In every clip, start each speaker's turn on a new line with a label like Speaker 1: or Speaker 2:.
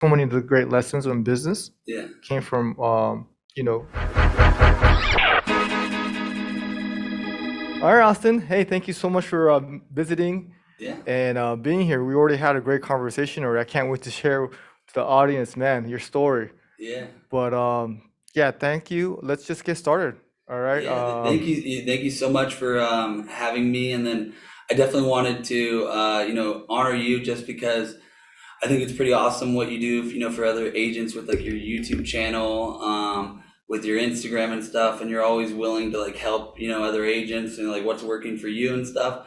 Speaker 1: so many of the great lessons in business
Speaker 2: Yeah.
Speaker 1: came from you know. All right, Austin. Hey, thank you so much for visiting
Speaker 2: Yeah.
Speaker 1: and being here. We already had a great conversation, or I can't wait to share to the audience, man, your story.
Speaker 2: Yeah.
Speaker 1: But yeah, thank you. Let's just get started. All right.
Speaker 2: Yeah. Thank you. Thank you so much for having me. And then I definitely wanted to, honor you just because I think it's pretty awesome what you do, for other agents with like your YouTube channel, with your Instagram and stuff. And you're always willing to like help, other agents and like what's working for you and stuff.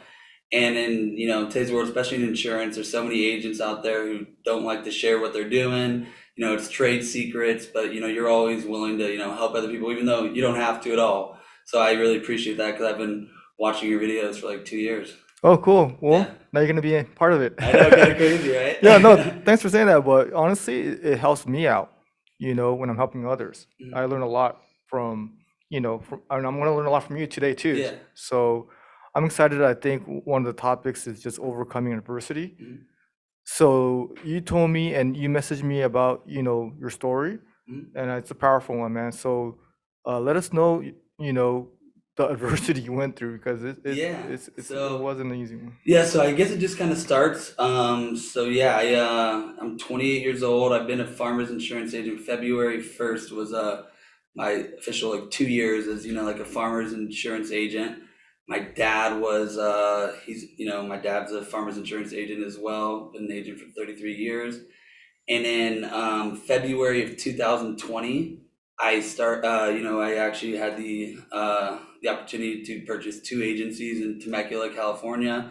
Speaker 2: And in today's world, especially in insurance, there's so many agents out there who don't like to share what they're doing. It's trade secrets, but you're always willing to help other people, even though you don't have to at all. So I really appreciate that because I've been watching your videos for like 2 years.
Speaker 1: Oh, cool. Well,
Speaker 2: Yeah,
Speaker 1: now you're gonna be a part of it.
Speaker 2: I know, kind of crazy, right?
Speaker 1: Yeah, no, thanks for saying that. But honestly, it helps me out, when I'm helping others. I
Speaker 2: Mhm.
Speaker 1: learn a lot from, and I'm gonna learn a lot from you today too.
Speaker 2: Yeah.
Speaker 1: So I'm excited. I think one of the topics is just overcoming adversity.
Speaker 2: Mhm.
Speaker 1: So you told me and you messaged me about, your story,
Speaker 2: Mhm.
Speaker 1: and it's a powerful one, man. So let us know, you know, the adversity you went through because
Speaker 2: Yeah.
Speaker 1: it
Speaker 2: So
Speaker 1: wasn't an easy one.
Speaker 2: yeah, so I guess it just kind of starts. So yeah, I'm 28 years old. I've been a farmer's insurance agent. February 1st was my official like 2 years as like a farmer's insurance agent. My dad was my dad's a farmer's insurance agent as well. Been an agent for 33 years. And in February of 2020, I actually had the opportunity to purchase two agencies in Temecula, California,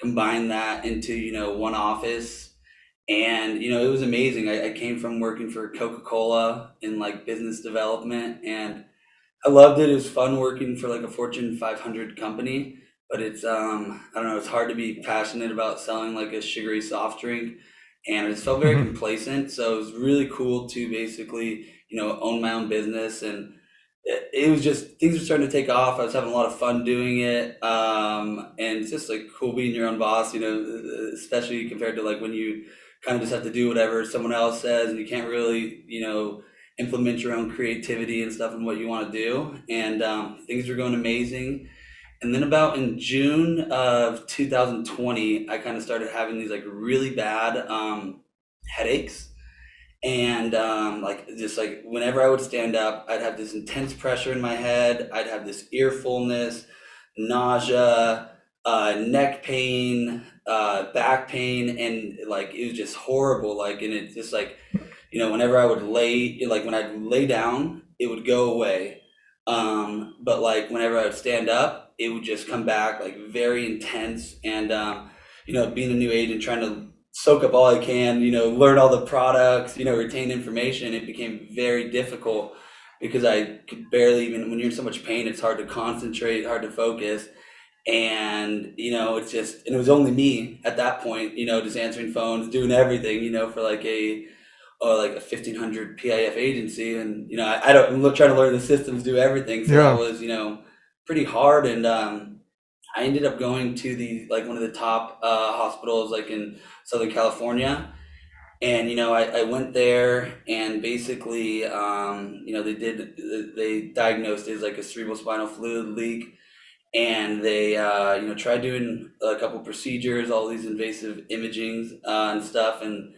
Speaker 2: combine that into one office, and it was amazing. I came from working for Coca-Cola in like business development, and I loved it. It was fun working for like a Fortune 500 company, but it's I don't know, it's hard to be passionate about selling like a sugary soft drink, and I just felt very complacent. So it was really cool to basically own my own business, and it was just things were starting to take off. I was having a lot of fun doing it, and it's just like cool being your own boss. Especially compared to like when you kind of just have to do whatever someone else says, and you can't really implement your own creativity and stuff and what you want to do. And things were going amazing. And then about in June of 2020, I kind of started having these like really bad headaches. And like just like whenever I would stand up, I'd have this intense pressure in my head. I'd have this ear fullness, nausea, neck pain, back pain, and like it was just horrible. Like, and it just like whenever I would like when I'd lay down, it would go away. But like whenever I would stand up, it would just come back like very intense. And being a new agent, trying to soak up all I can, learn all the products, retain information, it became very difficult because I could barely even, when you're in so much pain, it's hard to concentrate, hard to focus. And it's just, and it was only me at that point, just answering phones, doing everything, for like a 1500 PIF agency. And I don't, I'm trying to learn the systems, do everything. So that
Speaker 1: Yeah.
Speaker 2: was pretty hard. And I ended up going to the like one of the top hospitals like in Southern California. And I went there, and basically they diagnosed it as like a cerebral spinal fluid leak. And they tried doing a couple procedures, all these invasive imagings and stuff, and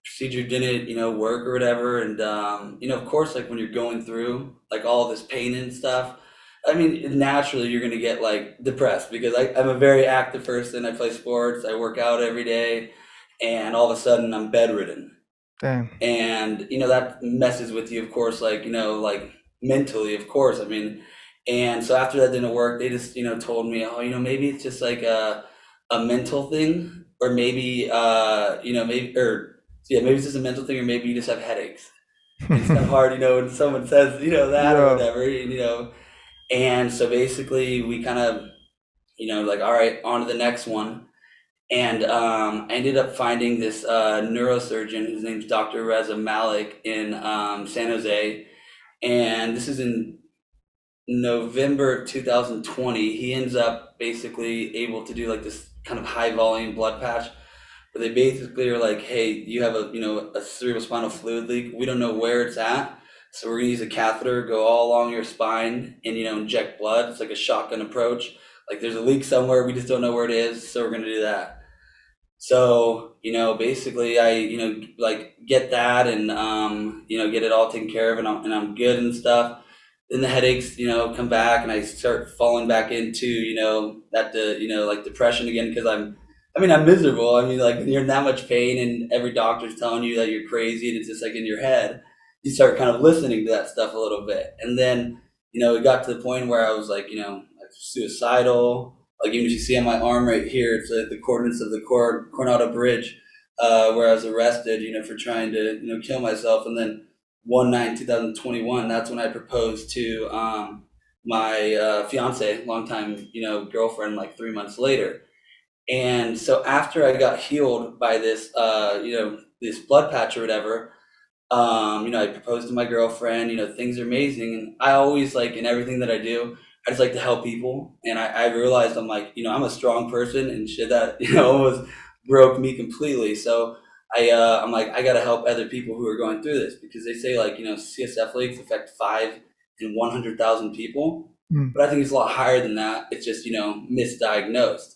Speaker 2: procedure didn't work or whatever. And of course, like when you're going through like all this pain and stuff, I mean, naturally you're gonna get like depressed because I'm a very active person. I play sports, I work out every day, and all of a sudden I'm bedridden.
Speaker 1: Damn.
Speaker 2: And that messes with you, of course, like like mentally, of course. I mean, and so after that didn't work, they just told me, oh, maybe it's just like a mental thing, or maybe maybe, or yeah, maybe it's just a mental thing, or maybe you just have headaches. And it's kind of hard, when someone says that or
Speaker 1: Yeah.
Speaker 2: whatever, and so basically we kind of like, all right, on to the next one. And I ended up finding this neurosurgeon. His name's Dr. Reza Malik in San Jose. And this is in November of 2020. He ends up basically able to do like this kind of high volume blood patch where they basically are like, hey, you have a cerebrospinal fluid leak. We don't know where it's at, so we're gonna use a catheter, go all along your spine, and inject blood. It's like a shotgun approach. Like there's a leak somewhere, we just don't know where it is, so we're gonna do that. So, basically I, like get that and, get it all taken care of, and I'm good and stuff. Then the headaches, come back, and I start falling back into, like depression again, because I'm miserable. I mean, like when you're in that much pain and every doctor's telling you that you're crazy and it's just like in your head, you start kind of listening to that stuff a little bit. And then, it got to the point where I was like suicidal. Like even if you see on my arm right here, it's the coordinates of the Coronado Bridge, where I was arrested, for trying to, kill myself. And then 1/9/2021, that's when I proposed to my fiance, longtime, girlfriend, like 3 months later. And so after I got healed by this, this blood patch or whatever, I proposed to my girlfriend, things are amazing. And I always, like, in everything that I do, I just like to help people. And I realized I'm like, I'm a strong person, and shit that, almost broke me completely. So I'm like, I got to help other people who are going through this, because they say, like, CSF leaks affect 5 in 100,000 people.
Speaker 1: Mm.
Speaker 2: But I think it's a lot higher than that. It's just, misdiagnosed.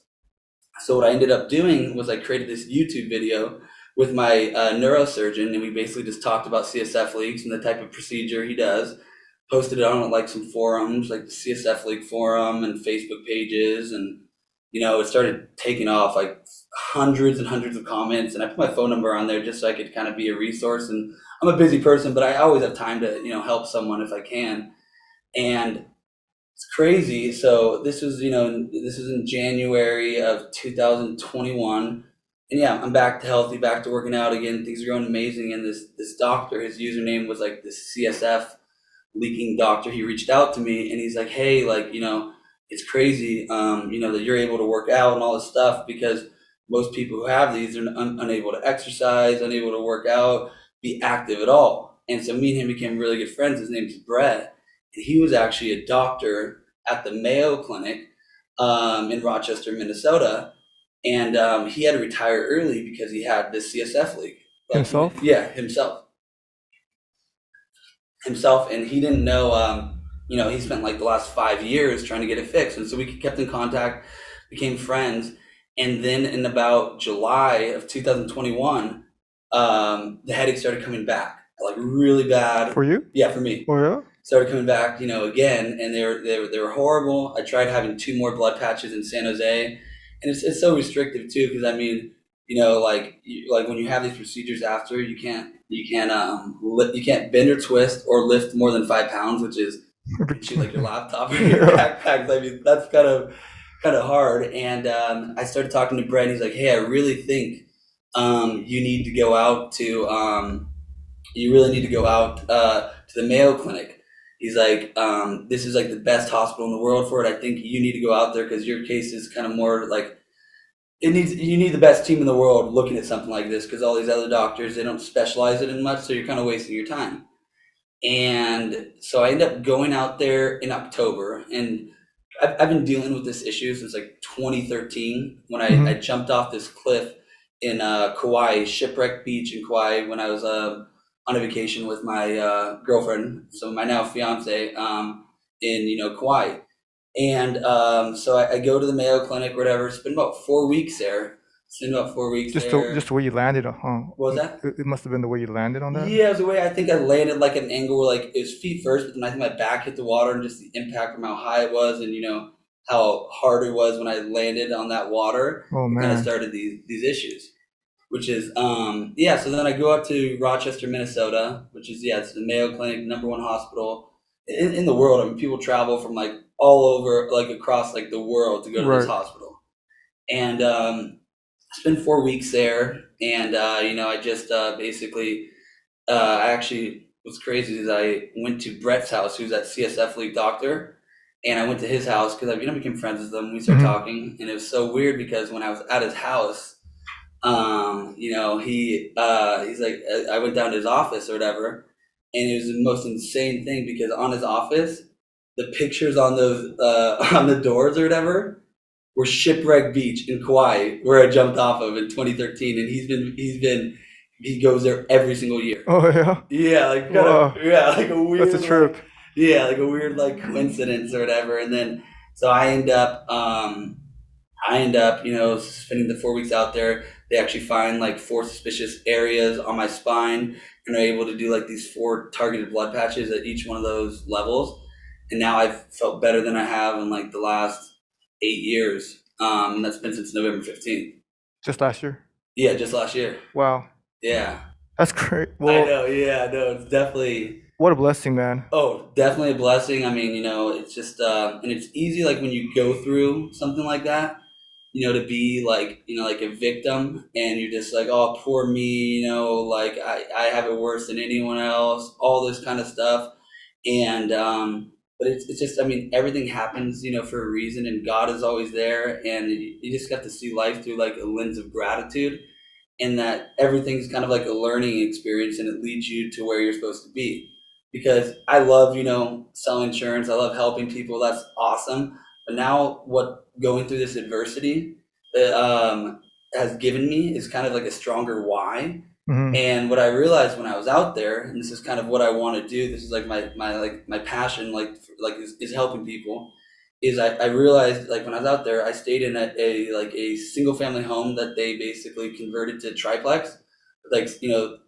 Speaker 2: So what I ended up doing was I created this YouTube video with my neurosurgeon, and we basically just talked about CSF leaks and the type of procedure he does. Posted it on like some forums, like the CSF leak forum and Facebook pages, and it started taking off, like hundreds and hundreds of comments. And I put my phone number on there just so I could kind of be a resource. And I'm a busy person, but I always have time to help someone if I can. And it's crazy. So this was in January of 2021. And yeah, I'm back to healthy, back to working out again. Things are going amazing. And this doctor, his username was like this CSF leaking doctor. He reached out to me and he's like, hey, like, it's crazy, that you're able to work out and all this stuff, because most people who have these are unable to exercise, unable to work out, be active at all. And so me and him became really good friends. His name's Brett. And he was actually a doctor at the Mayo Clinic in Rochester, Minnesota. And he had to retire early because he had this CSF leak.
Speaker 1: Himself?
Speaker 2: Yeah, himself. And he didn't know, he spent like the last 5 years trying to get it fixed. And so we kept in contact, became friends. And then in about July of 2021, the headache started coming back, like really bad.
Speaker 1: For you?
Speaker 2: Yeah, for me.
Speaker 1: Oh yeah?
Speaker 2: Started coming back, again, and they were horrible. I tried having 2 more blood patches in San Jose, and it's so restrictive too, because I mean, like when you have these procedures after, you can't bend or twist or lift more than 5 pounds, which is like your laptop or your backpack. I mean, that's kind of hard. And I started talking to Brett, and he's like, hey, I really think you need to go out to the Mayo Clinic. He's like, this is like the best hospital in the world for it. I think you need to go out there, because your case is kind of more like, you need the best team in the world looking at something like this, because all these other doctors, they don't specialize it in much, so you're kind of wasting your time. And so I ended up going out there in October, and I've been dealing with this issue since like 2013, when I jumped off this cliff in Kauai, Shipwreck Beach in Kauai, when I was on a vacation with my girlfriend, so my now fiance, in Kauai. And so I go to the Mayo Clinic or whatever. Spend about 4 weeks there.
Speaker 1: Just the way you landed, huh?
Speaker 2: What was that?
Speaker 1: It must have been the way you landed on that.
Speaker 2: Yeah, it was the way I think I landed, like an angle where like it was feet first, but then I think my back hit the water, and just the impact from how high it was, and how hard it was when I landed on that water.
Speaker 1: Oh man.
Speaker 2: Kind of started these issues, which is So then I go up to Rochester, Minnesota, which is it's the Mayo Clinic, #1 hospital in the world. I mean, people travel from like all over, like across like the world to go to this hospital. And spent 4 weeks there, and I just basically I actually, what's crazy is I went to Brett's house, who's that CSF league doctor, and I went to his house because I became friends with him. We started talking, and it was so weird because when I was at his house, he's like, I went down to his office or whatever, and it was the most insane thing, because on his office, the pictures on those on the doors or whatever were Shipwreck Beach in Kauai, where I jumped off of in 2013, and he goes there every single year.
Speaker 1: Oh yeah.
Speaker 2: Yeah, like kind of
Speaker 1: Wow.
Speaker 2: yeah, like a
Speaker 1: That's a
Speaker 2: weird
Speaker 1: trip.
Speaker 2: like coincidence or whatever. And then so I end up, spending the 4 weeks out there. They actually find like four suspicious areas on my spine and are able to do like these four targeted blood patches at each one of those levels. And now I've felt better than I have in like the last 8 years. And that's been since November 15th.
Speaker 1: Just last year.
Speaker 2: Yeah, just last year.
Speaker 1: Wow.
Speaker 2: Yeah.
Speaker 1: That's great.
Speaker 2: I
Speaker 1: Well,
Speaker 2: know. Yeah, no, it's definitely.
Speaker 1: what a blessing, man.
Speaker 2: Oh, definitely a blessing. I mean, it's just, and it's easy, like when you go through something like that, to be like, like a victim and you're just like, oh, poor me, like I have it worse than anyone else, all this kind of stuff. And, but it's just, I mean, everything happens, for a reason, and God is always there. And you just got to see life through like a lens of gratitude, and that everything's kind of like a learning experience and it leads you to where you're supposed to be. Because I love, selling insurance, I love helping people, that's awesome. But now, what going through this adversity has given me is kind of like a stronger why.
Speaker 1: Hmm.
Speaker 2: And what I realized when I was out there, and this is kind of what I want to do, this is like my passion, is helping people. Is I realized like when I was out there, I stayed in a single family home that they basically converted to triplex, like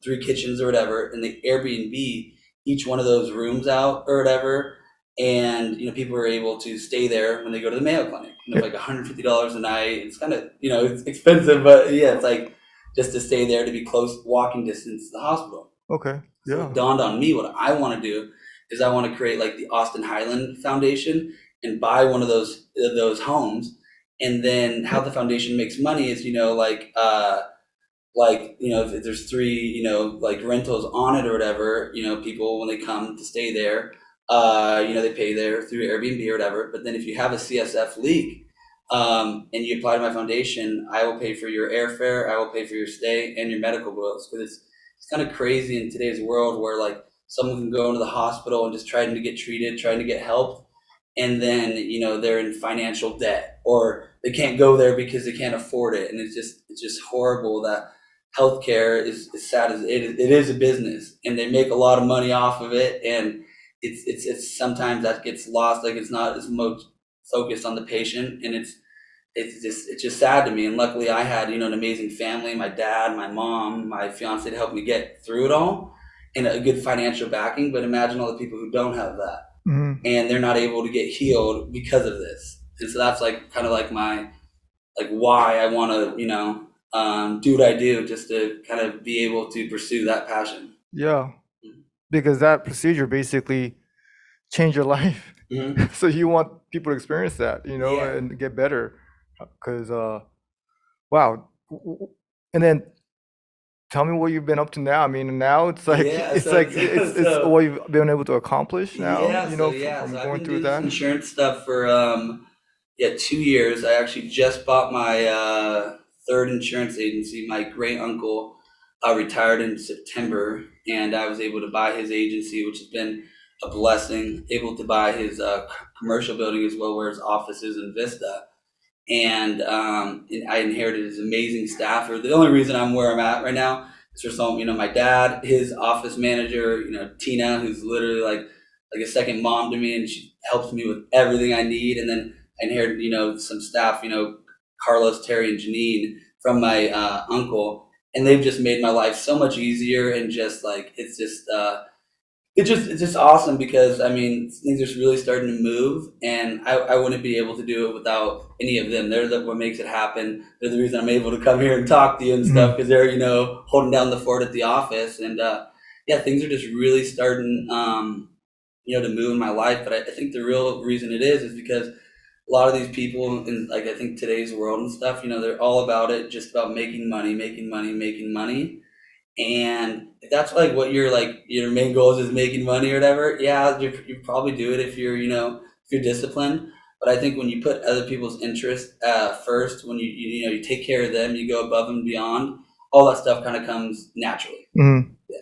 Speaker 2: three kitchens or whatever, and they Airbnb each one of those rooms out or whatever, and people are able to stay there when they go to the Mayo Clinic. It's like $150 a night. It's kind of it's expensive, but yeah, it's like just to stay there to be close walking distance to the hospital.
Speaker 1: Okay.
Speaker 2: So
Speaker 1: Yeah.
Speaker 2: it dawned on me what I want to do is I want to create like the Austin Heiland Foundation and buy one of those homes. And then how the foundation makes money is if there's three like rentals on it or whatever, people when they come to stay there, they pay there through Airbnb or whatever. But then if you have a CSF leak, and you apply to my foundation, I will pay for your airfare, I will pay for your stay and your medical bills. Because it's kind of crazy in today's world where like someone can go into the hospital and just trying to get treated, trying to get help, and then they're in financial debt or they can't go there because they can't afford it. And it's just horrible that healthcare is as sad as it is a business, and they make a lot of money off of it. And it's sometimes that gets lost, like it's not as much focused on the patient, and it's just sad to me. And luckily I had an amazing family, my dad, my mom, my fiance, to help me get through it all, and a good financial backing. But imagine all the people who don't have that,
Speaker 1: Hmm.
Speaker 2: and they're not able to get healed because of this. And so that's like kind of like my like why I want to do what I do, just to kind of be able to pursue that passion.
Speaker 1: Yeah. Because that procedure basically changed your life.
Speaker 2: Mm-hmm.
Speaker 1: So you want people to experience that,
Speaker 2: Yeah.
Speaker 1: and get better. Because wow. And then tell me what you've been up to now. I mean, now it's like
Speaker 2: Yeah,
Speaker 1: it's
Speaker 2: so
Speaker 1: like
Speaker 2: so,
Speaker 1: it's
Speaker 2: so
Speaker 1: what you've been able to accomplish now,
Speaker 2: so
Speaker 1: from
Speaker 2: I've
Speaker 1: going
Speaker 2: been
Speaker 1: through
Speaker 2: doing this
Speaker 1: that.
Speaker 2: insurance stuff for 2 years. I actually just bought my third insurance agency. My great uncle retired in September, and I was able to buy his agency, which has been a blessing. Able to buy his commercial building as well, where his office is in Vista. And I inherited his amazing staff. Or the only reason I'm where I'm at right now is for some, my dad, his office manager, Tina, who's literally like a second mom to me, and she helps me with everything I need. And then I inherited, some staff, Carlos, Terry, and Janine from my uncle, and they've just made my life so much easier. And just like it's just awesome, because I mean things are really starting to move, and I wouldn't be able to do it without any of them. What makes it happen. They're the reason I'm able to come here and talk to you and stuff,
Speaker 1: Mhm.
Speaker 2: because they're holding down the fort at the office. And yeah, things are just really starting to move in my life. But I think the real reason it is because a lot of these people in, like, I think today's world and stuff, they're all about it, just about making money, making money, making money. And if that's what your main goal is making money or whatever, yeah, you probably do it if you're disciplined. But I think when you put other people's interest first, when you take care of them, you go above and beyond, all that stuff kind of comes naturally.
Speaker 1: Mhm.
Speaker 2: Yeah.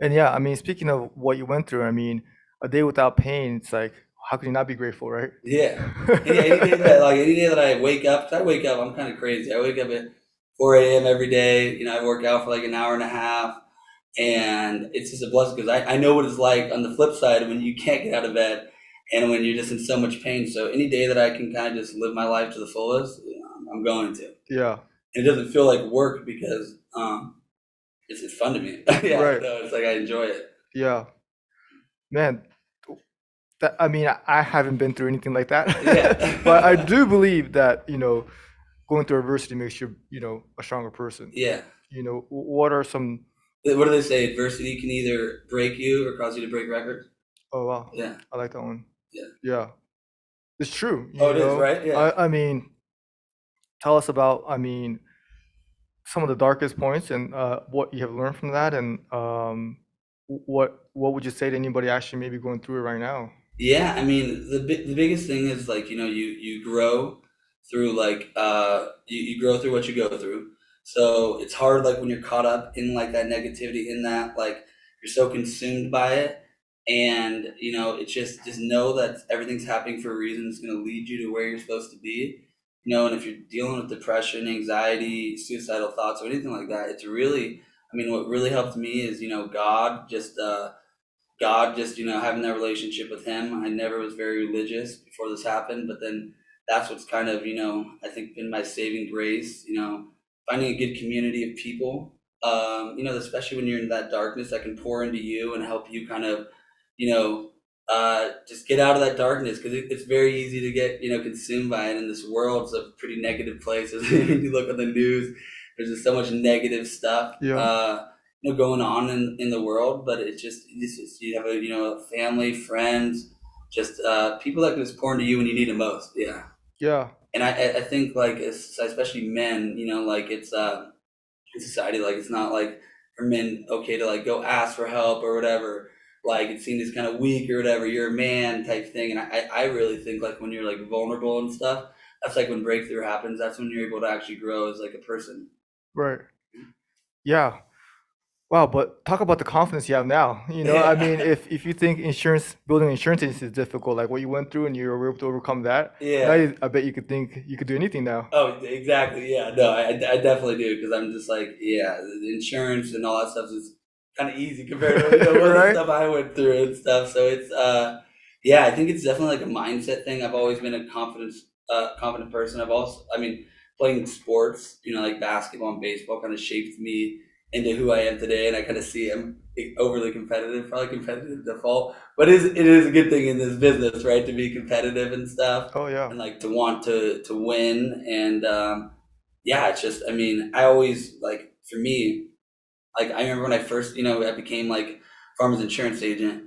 Speaker 1: And yeah, I mean, speaking of what you went through, I mean, a day without pain, it's like, how can you not be grateful, right?
Speaker 2: Yeah. Any day that I wake up, 'cause I wake up, I'm kind of crazy. I wake up at 4 a.m. every day. I work out for like an hour and a half, and it's just a blessing because I know what it's like on the flip side when you can't get out of bed and when you're just in so much pain. So any day that I can kind of just live my life to the fullest, I'm going to.
Speaker 1: Yeah,
Speaker 2: And it doesn't feel like work because it's fun to me. Yeah,
Speaker 1: right.
Speaker 2: no, it's like I enjoy it.
Speaker 1: Yeah, man. That, I mean, I haven't been through anything like that, but I
Speaker 2: Yeah.
Speaker 1: do believe that going through adversity makes you a stronger person.
Speaker 2: Yeah.
Speaker 1: What are some?
Speaker 2: What do they say? Adversity can either break you or cause you to break records.
Speaker 1: Oh wow,
Speaker 2: Yeah.
Speaker 1: I like that one.
Speaker 2: Yeah.
Speaker 1: Yeah, it's true.
Speaker 2: Oh, it is, right? Yeah.
Speaker 1: I mean, tell us about. I mean, some of the darkest points and what you have learned from that, and what would you say to anybody actually maybe going through it right now?
Speaker 2: Yeah, I mean, the biggest thing is like, you grow through like you grow through what you go through. So it's hard like when you're caught up in like that negativity in that like you're so consumed by it and it's just know that everything's happening for a reason. It's going to lead you to where you're supposed to be. And if you're dealing with depression, anxiety, suicidal thoughts or anything like that, it's really I mean what really helped me is, God just, having that relationship with him. I never was very religious before this happened, but then that's what's kind of, I think been my saving grace, finding a good community of people, especially when you're in that darkness that can pour into you and help you kind of, just get out of that darkness because it's very easy to get, consumed by it. And this world's a pretty negative place. You look at the news, there's just so much negative stuff.
Speaker 1: Yeah,
Speaker 2: Going on in the world, but it's just you have a family, friends, just people that can just pour into you when you need it most. Yeah,
Speaker 1: yeah,
Speaker 2: and I think like especially men, like it's in society like it's not like for men okay to like go ask for help or whatever. Like it's seen as kind of weak or whatever. You're a man type thing, and I really think like when you're like vulnerable and stuff, that's like when breakthrough happens. That's when you're able to actually grow as like a person.
Speaker 1: right. Yeah. Wow, but talk about the confidence you have now. I mean,
Speaker 2: Yeah,
Speaker 1: if you think building an insurance agency is difficult, like what you went through, and you were able to overcome that, now
Speaker 2: yeah.
Speaker 1: I bet you could think you could do anything now.
Speaker 2: Oh, exactly. Yeah, no, I definitely do because I'm just like, yeah, the insurance and all that stuff is kind of easy compared to what the
Speaker 1: Right?
Speaker 2: stuff I went through and stuff. So it's yeah, I think it's definitely like a mindset thing. I've always been a confident person. I mean, playing sports, like basketball and baseball, kind of shaped me into who I am today, and I kind of see I'm overly competitive, probably competitive default, but it is a good thing in this business, right, to be competitive and stuff
Speaker 1: Oh yeah.
Speaker 2: and like to want to win and yeah it's just I mean I always like for me like I remember when I first I became like farmers insurance agent.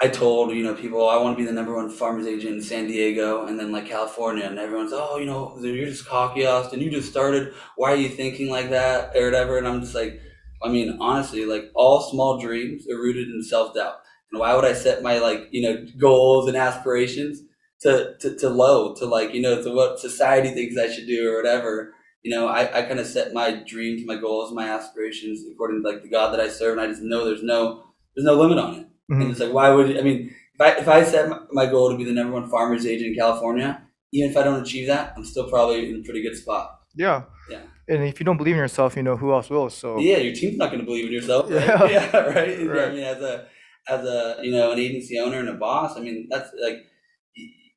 Speaker 2: I told, people, "Oh, I want to be the number one farmers agent in San Diego and then like California." And everyone's, "Oh, you're just cocky, Austin. You just started. Why are you thinking like that or whatever?" And I'm just like, I mean, honestly, like all small dreams are rooted in self-doubt. And why would I set my like, goals and aspirations to low, to like, to what society thinks I should do or whatever. I kind of set my dreams, my goals, my aspirations according to like the God that I serve. And I just know there's no limit on it. And it's
Speaker 1: Hmm.
Speaker 2: like, why would I mean, if I set my goal to be the number one farmers agent in California, even if I don't achieve that, I'm still probably in a pretty good spot.
Speaker 1: Yeah.
Speaker 2: Yeah.
Speaker 1: And if you don't believe in yourself, who else will? So
Speaker 2: Yeah, your team's not going to believe in yourself, right?
Speaker 1: yeah.
Speaker 2: Yeah, right. Yeah, I
Speaker 1: Right.
Speaker 2: mean, as a an agency owner and a boss, I mean, that's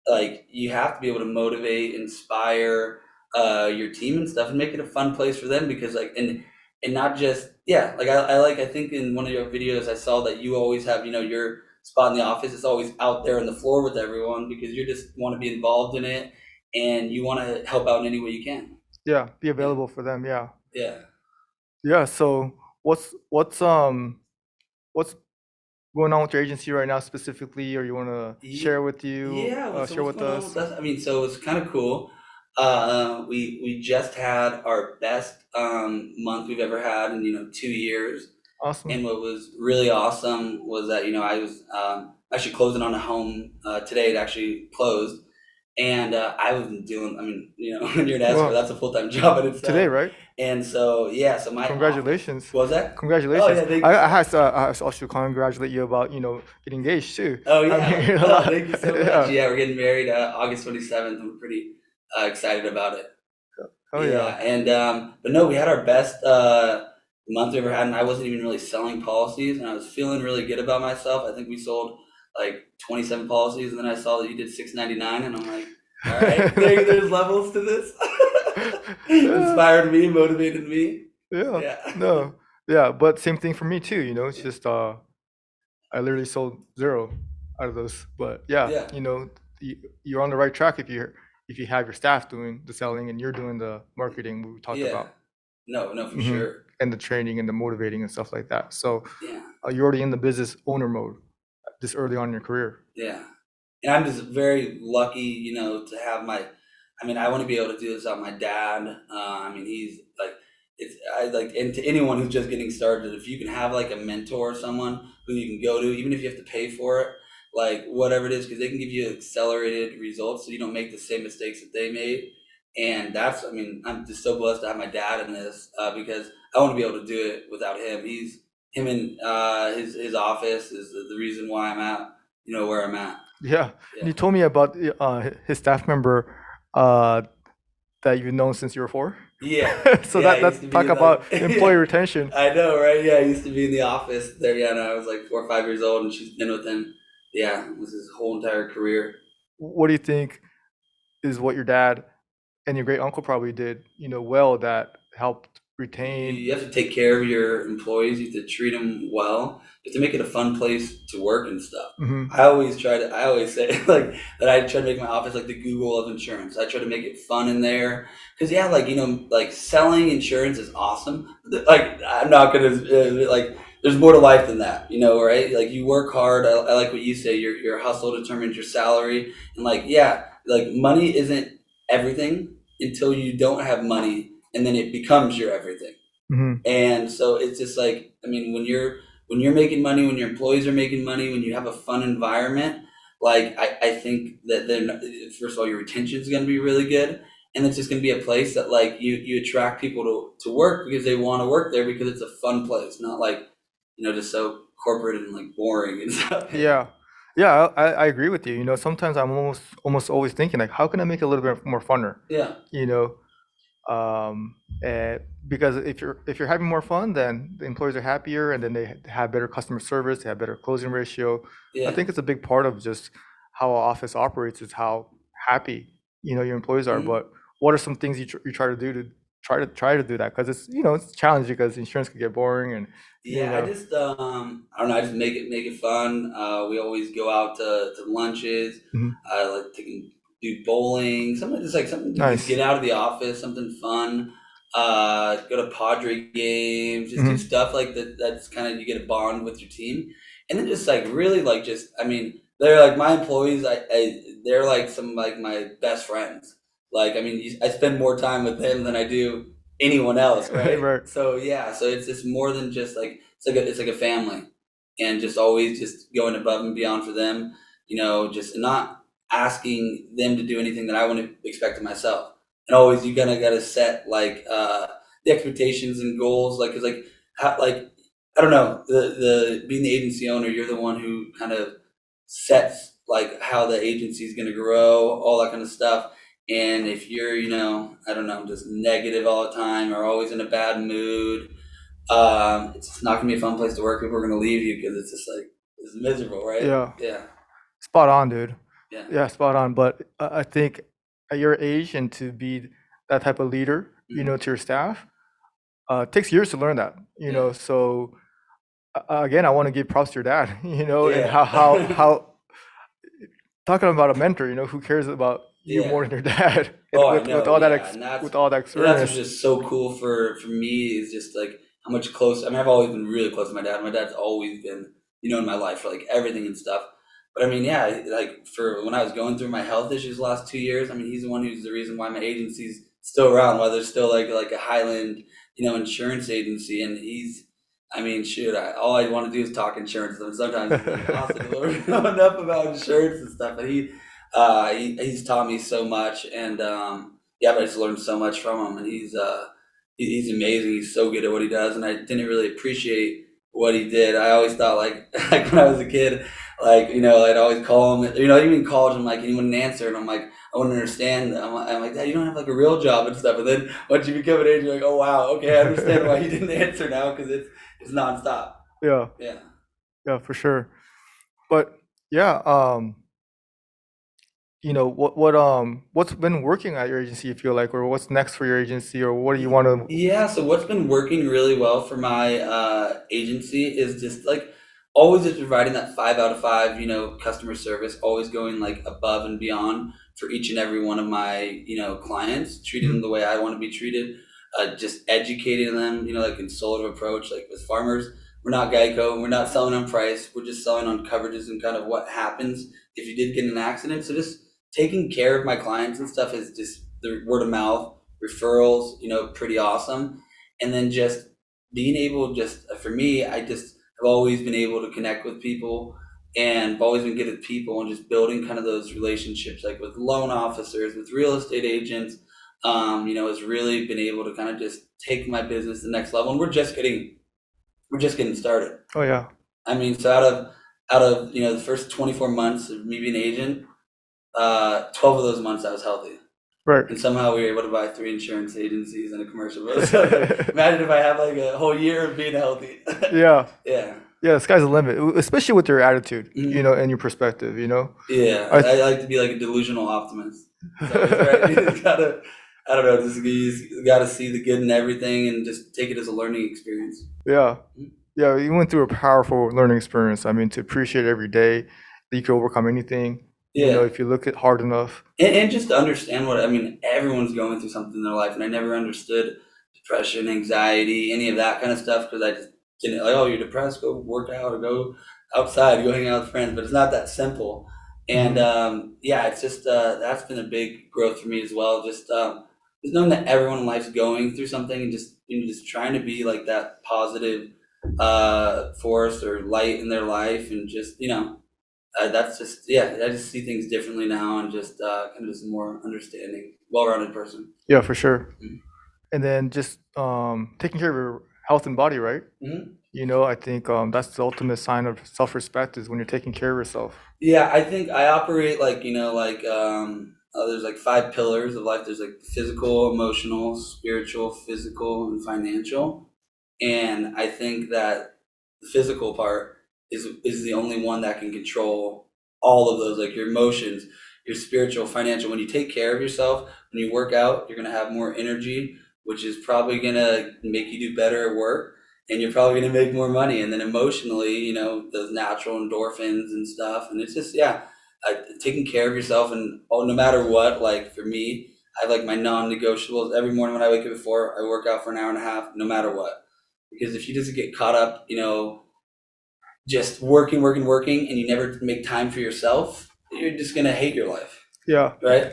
Speaker 2: like you have to be able to motivate, inspire your team and stuff, and make it a fun place for them because like and not just yeah, like I think in one of your videos I saw that you always have your spot in the office. It's always out there on the floor with everyone because you just want to be involved in it and you want to help out in any way you can.
Speaker 1: Yeah. Be
Speaker 2: Yeah,
Speaker 1: available for them. Yeah.
Speaker 2: yeah.
Speaker 1: Yeah. So what's going on with your agency right now specifically, or you want to
Speaker 2: Ye-
Speaker 1: share with you,
Speaker 2: Yeah, so
Speaker 1: share
Speaker 2: what's
Speaker 1: with
Speaker 2: going on
Speaker 1: us?
Speaker 2: with us? I mean, so it's kind of cool. We just had our best month we've ever had in 2 years,
Speaker 1: Awesome.
Speaker 2: and what was really awesome was that I was actually closing on a home today. It actually closed, and I was dealing. I mean, when you're an escrow,
Speaker 1: Well,
Speaker 2: that's a full time job in
Speaker 1: today,
Speaker 2: itself.
Speaker 1: right?
Speaker 2: And so yeah, so my office
Speaker 1: Congratulations.
Speaker 2: what was that? Oh
Speaker 1: Congratulations.
Speaker 2: yeah, thank you so much.
Speaker 1: I also should congratulate you about, getting engaged too.
Speaker 2: Oh
Speaker 1: I
Speaker 2: yeah,
Speaker 1: mean, a
Speaker 2: oh
Speaker 1: lot.
Speaker 2: thank you so much.
Speaker 1: Yeah.
Speaker 2: Yeah, we're getting married August 27th. I'm pretty excited about it.
Speaker 1: Oh yeah.
Speaker 2: Yeah, and but no, we had our best month we ever had, and I wasn't even really selling policies, and I was feeling really good about myself. I think we sold like 27 policies, and then I saw that you did 699, and I'm like, all right, there's levels to this.
Speaker 1: Yeah.
Speaker 2: Inspired me, motivated me.
Speaker 1: Yeah.
Speaker 2: Yeah,
Speaker 1: No. Yeah, but same thing for me too, it's just I literally sold zero out of those. But yeah,
Speaker 2: yeah,
Speaker 1: you're on the right track if you have your staff doing the selling and you're doing the marketing we talked
Speaker 2: yeah.
Speaker 1: about.
Speaker 2: No, no, for
Speaker 1: Hmm.
Speaker 2: sure.
Speaker 1: And the training and the motivating and stuff like that. So
Speaker 2: Yeah.
Speaker 1: you're already in the business owner mode this early on in your career.
Speaker 2: Yeah. And I'm just very lucky, to have I mean, I want to be able to do this without my dad. I mean, he's like, and to anyone who's just getting started, if you can have like a mentor or someone who you can go to, even if you have to pay for it, like whatever it is, because they can give you accelerated results so you don't make the same mistakes that they made. And I mean, I'm just so blessed to have my dad in this because I want to be able to do it without him. Him and his office is the reason why I'm at, where I'm at.
Speaker 1: Yeah. And
Speaker 2: Yeah.
Speaker 1: you told me about his staff member uh, that you've known since you were four.
Speaker 2: Yeah.
Speaker 1: So
Speaker 2: Yeah. I
Speaker 1: that's
Speaker 2: used to
Speaker 1: talk
Speaker 2: be
Speaker 1: about
Speaker 2: like,
Speaker 1: employee
Speaker 2: yeah,
Speaker 1: retention.
Speaker 2: I know, right? Yeah. I used to be in the office there. Yeah. No, I was like 4 or 5 years old and she's been with him. Yeah. It was his whole entire career.
Speaker 1: What do you think is what your dad and your great uncle probably did, well that helped retain?
Speaker 2: You have to take care of your employees. You have to treat them well. You have to make it a fun place to work and stuff.
Speaker 1: Hmm.
Speaker 2: I always say like that. I try to make my office like the Google of insurance. I try to make it fun in there because yeah, like like selling insurance is awesome. Like I'm not gonna like. There's more to life than that, right? Like you work hard. I like what you say. Your hustle determines your salary, and like yeah, like money isn't everything until you don't have money and then it becomes your everything.
Speaker 1: Hmm.
Speaker 2: And so it's just like, I mean, when you're making money, when your employees are making money, when you have a fun environment, like I think that then first of all your retention is going to be really good, and it's just going to be a place that like you attract people to work because they want to work there because it's a fun place, not like just so corporate and like boring and stuff.
Speaker 1: Yeah. Yeah, I agree with you. Sometimes I'm almost always thinking like, how can I make it a little bit more funner?
Speaker 2: Yeah,
Speaker 1: You know, um, and because if you're having more fun, then the employees are happier, and then they have better customer service, they have better closing ratio. I
Speaker 2: yeah,
Speaker 1: think it's a big part of just how our office operates is how happy your employees are.
Speaker 2: hmm,
Speaker 1: But what are some things you try to do to try to do that? Because it's challenging because insurance could get boring and you
Speaker 2: yeah. I
Speaker 1: know.
Speaker 2: just I don't know. I just make it fun. We always go out to lunches.
Speaker 1: Mhm.
Speaker 2: I like to do bowling. Something just like something to just
Speaker 1: Nice.
Speaker 2: get out of the office. Something fun. Go to Padre games. Just do
Speaker 1: Hmm.
Speaker 2: stuff like that. That's kind of you get a bond with your team, and then just like really like just I mean they're like my employees. They're like some like my best friends. Like I mean I spend more time with them than I do anyone else, right?
Speaker 1: Right.
Speaker 2: So yeah, so it's just more than just like it's like a family, and just always just going above and beyond for them, just not asking them to do anything that I wouldn't expect of myself, and always you gotta set like the expectations and goals, like because like how, like I don't know the being the agency owner, you're the one who kind of sets like how the agency is gonna grow, all that kind of stuff. And if you're, I don't know, just negative all the time or always in a bad mood, it's just not gonna be a fun place to work. People are gonna leave you because it's just like it's miserable, right?
Speaker 1: Yeah.
Speaker 2: Yeah,
Speaker 1: Spot on, dude.
Speaker 2: yeah,
Speaker 1: Yeah, spot on. But I think at your age and to be that type of leader,
Speaker 2: mhm,
Speaker 1: to your staff, takes years to learn that.
Speaker 2: yeah,
Speaker 1: So again, I want to give props to your dad. And
Speaker 2: yeah,
Speaker 1: how talking about a mentor. Who cares about you
Speaker 2: yeah.
Speaker 1: more than your dad? And
Speaker 2: Oh, I
Speaker 1: with
Speaker 2: know,
Speaker 1: all that
Speaker 2: yeah, and that's
Speaker 1: with all that
Speaker 2: and that's what's
Speaker 1: experience.
Speaker 2: just so cool for me is just like how much close. I mean, I've always been really close to my dad. My dad's always been, in my life for like everything and stuff. But I mean, yeah, like for when I was going through my health issues the last 2 years, I mean, he's the one who's the reason why my agency's still around, why there's still like a Heiland, insurance agency, and I mean, shoot, all I want to do is talk insurance with him. Sometimes he's like, Austin, we don't know enough about insurance and stuff, but he's taught me so much, and yeah, but I just learned so much from him, and he's amazing. He's so good at what he does, and I didn't really appreciate what he did. I always thought like like when I was a kid, like I'd always call him. Even in college, I'm like, and he wouldn't answer, and I'm like, I wouldn't understand. I'm like, Dad, you don't have like a real job and stuff. And then once you become an age, you're like, oh wow, okay, I understand why he didn't answer now because it's nonstop.
Speaker 1: Yeah,
Speaker 2: Yeah.
Speaker 1: yeah, for sure. But yeah, what's been working at your agency, you feel like, or what's next for your agency, or what do you want to?
Speaker 2: Yeah, so what's been working really well for my agency is just like always just providing that 5 out of 5, customer service, always going like above and beyond for each and every one of my, clients, treating them the way I want to be treated, just educating them, like consultative approach, like with farmers, we're not Geico, we're not selling on price, we're just selling on coverages and kind of what happens if you did get in an accident. So just taking care of my clients and stuff is just the word of mouth referrals, pretty awesome. And then just being able, just for me, I just have always been able to connect with people and I've always been good at people and just building kind of those relationships, like with loan officers, with real estate agents, has really been able to kind of just take my business to the next level. And we're just getting started.
Speaker 1: Oh yeah,
Speaker 2: I mean, so out of the first 24 months of me being an agent, 12 of those months I was healthy.
Speaker 1: right.
Speaker 2: And somehow we were able to buy 3 insurance agencies and a commercial boat. So imagine if I have like a whole year of being healthy.
Speaker 1: Yeah,
Speaker 2: Yeah.
Speaker 1: yeah, the sky's the limit, especially with your attitude,
Speaker 2: Mhm.
Speaker 1: and your perspective,
Speaker 2: Yeah.
Speaker 1: I,
Speaker 2: I like to be like a delusional optimist. So it's right. You just gotta, I don't know, you just gotta see the good in everything and just take it as a learning experience.
Speaker 1: yeah,
Speaker 2: Mhm.
Speaker 1: yeah, you went through a powerful learning experience. I mean, to appreciate every day that you can overcome anything,
Speaker 2: Yeah.
Speaker 1: if you look at hard enough.
Speaker 2: And just to understand what I mean, everyone's going through something in their life, and I never understood depression, anxiety, any of that kind of stuff because I just didn't like, oh, you're depressed, go work out or go outside, go hang out with friends. But it's not that simple. And
Speaker 1: Hmm.
Speaker 2: yeah, it's just that's been a big growth for me as well. Just knowing that everyone in life's going through something, and just trying to be like that positive force or light in their life, and just that's just yeah. I just see things differently now, and just kind of just a more understanding, well-rounded person.
Speaker 1: Yeah, for sure.
Speaker 2: Mhm.
Speaker 1: And then just taking care of your health and body, right?
Speaker 2: Mhm.
Speaker 1: I think that's the ultimate sign of self-respect is when you're taking care of yourself.
Speaker 2: Yeah, I think I operate like like there's like 5 pillars of life. There's like physical, emotional, spiritual, physical, and financial. And I think that the physical part is the only one that can control all of those, like your emotions, your spiritual, financial. When you take care of yourself, when you work out, you're gonna have more energy, which is probably gonna make you do better at work, and you're probably gonna make more money. And then emotionally, those natural endorphins and stuff. And it's just yeah, taking care of yourself, and no matter what. Like for me, I have like my non-negotiables every morning when I wake up. Before I work out for an hour and a half, no matter what, because if you just get caught up, just working, working, working, and you never make time for yourself, you're just gonna hate your life,
Speaker 1: Yeah.
Speaker 2: right?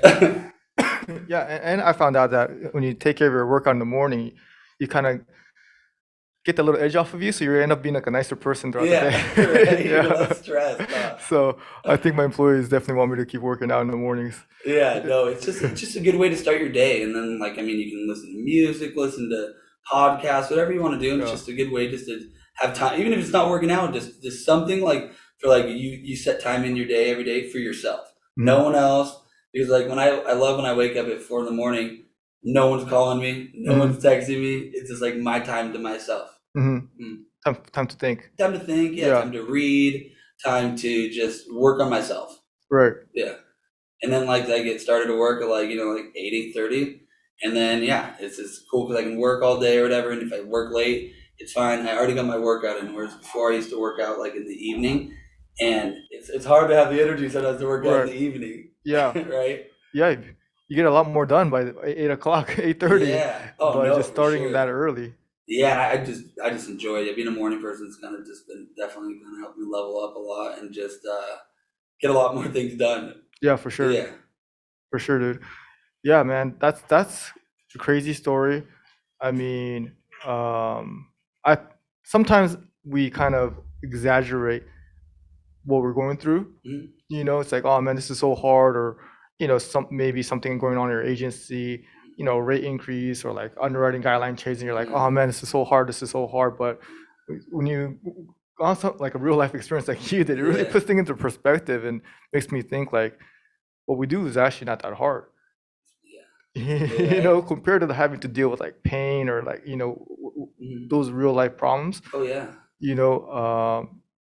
Speaker 1: Yeah, and I found out that when you take care of your workout in the morning, you kind of get that little edge off of you, so you end up being like a nicer person throughout the
Speaker 2: Yeah,
Speaker 1: day.
Speaker 2: right. You're
Speaker 1: Yeah.
Speaker 2: less stressed.
Speaker 1: So I think my employees definitely want me to keep working out in the mornings.
Speaker 2: Yeah, no, it's just a good way to start your day, and then like I mean, you can listen to music, listen to podcasts, whatever you want to do, and it's
Speaker 1: Yeah.
Speaker 2: just a good way just to have time, even if it's not working out, just something like for like you set time in your day every day for yourself, no
Speaker 1: Mhm.
Speaker 2: one else, because like I love when I wake up at 4 in the morning, no one's calling me, no one's
Speaker 1: Mhm.
Speaker 2: texting me, it's just like my time to myself.
Speaker 1: Mhm.
Speaker 2: Mm.
Speaker 1: Time to think.
Speaker 2: Time to think, yeah,
Speaker 1: Yeah.
Speaker 2: time to read, time to just work on myself,
Speaker 1: Right.
Speaker 2: yeah. And then like I get started to work at like like 8:30, and then yeah, it's cool because I can work all day or whatever. And if I work late, it's fine. I already got my workout in. Whereas before I used to work out like in the evening, and it's hard to have the energy sometimes to work out in
Speaker 1: Right.
Speaker 2: the evening,
Speaker 1: Yeah.
Speaker 2: right?
Speaker 1: Yeah. You get a lot more done by 8 o'clock, 8:30,
Speaker 2: Yeah. Oh
Speaker 1: by
Speaker 2: no,
Speaker 1: just
Speaker 2: for
Speaker 1: starting that
Speaker 2: sure.
Speaker 1: early.
Speaker 2: Yeah, I just enjoy it. Being a morning person has kind of just been definitely kind of helped me level up a lot and just get a lot more things done.
Speaker 1: Yeah, for sure.
Speaker 2: Yeah.
Speaker 1: For sure, dude. Yeah, man, that's a crazy story. I mean, I sometimes we kind of exaggerate what we're going through.
Speaker 2: Mhm.
Speaker 1: It's like, oh man, this is so hard, or maybe something going on in your agency. rate increase or like underwriting guideline change, and you're like,
Speaker 2: Yeah.
Speaker 1: oh man, this is so hard, this is so hard. But when you go on some like a real life experience like you did, it really
Speaker 2: Yeah.
Speaker 1: puts things into perspective and makes me think like what we do is actually not that hard.
Speaker 2: Yeah. You're right.
Speaker 1: Compared to the having to deal with like pain or like
Speaker 2: Mhm.
Speaker 1: those real life problems.
Speaker 2: Oh yeah.
Speaker 1: you know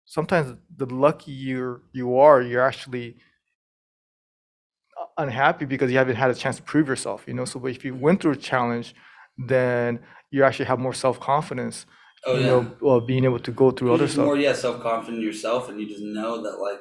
Speaker 1: Sometimes the lucky you're actually unhappy because you haven't had a chance to prove yourself. So if you went through a challenge, then you actually have more self-confidence,
Speaker 2: Oh yeah.
Speaker 1: being able to go through
Speaker 2: You're
Speaker 1: other
Speaker 2: just
Speaker 1: stuff.
Speaker 2: more, yeah, self-confident in yourself, and you just know that like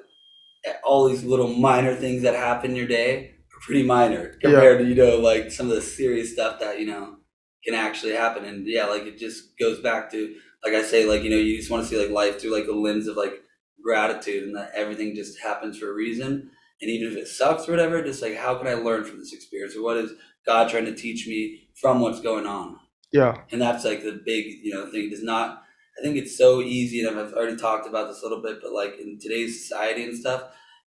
Speaker 2: all these little minor things that happen in your day are pretty minor
Speaker 1: Yeah,
Speaker 2: compared to like some of the serious stuff that can actually happen. And yeah, like it just goes back to, like I say, like you just want to see like life through like a lens of like gratitude, and that everything just happens for a reason. And even if it sucks or whatever, just like how can I learn from this experience, or what is God trying to teach me from what's going on?
Speaker 1: yeah,
Speaker 2: And that's like the big thing. It is not, I think it's so easy, and I've already talked about this a little bit, but like in today's society and stuff,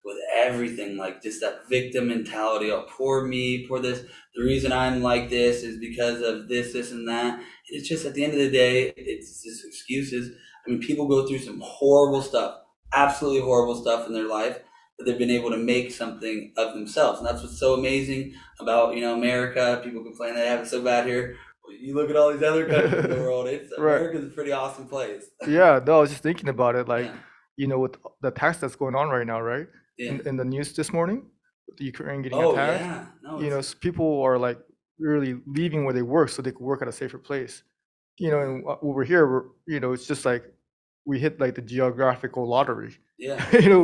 Speaker 2: with everything, like just that victim mentality, oh poor me, poor this, the reason I'm like this is because of this and that. And it's just, at the end of the day, it's just excuses. I mean, people go through some horrible stuff, absolutely horrible stuff in their life, but they've been able to make something of themselves. And that's what's so amazing about America. People complain they have it so bad here. You look at all these other countries in the world, it's
Speaker 1: right.
Speaker 2: America's a pretty awesome place.
Speaker 1: Yeah, no, I was just thinking about it, like,
Speaker 2: Yeah.
Speaker 1: with the attacks that's going on right now, right?
Speaker 2: Yeah.
Speaker 1: In the news this morning, with the Ukraine getting
Speaker 2: Oh
Speaker 1: attacked,
Speaker 2: yeah. No, it's
Speaker 1: people are like really leaving where they work so they could work at a safer place.
Speaker 2: yeah.
Speaker 1: And over here, it's just like we hit like the geographical lottery.
Speaker 2: Yeah.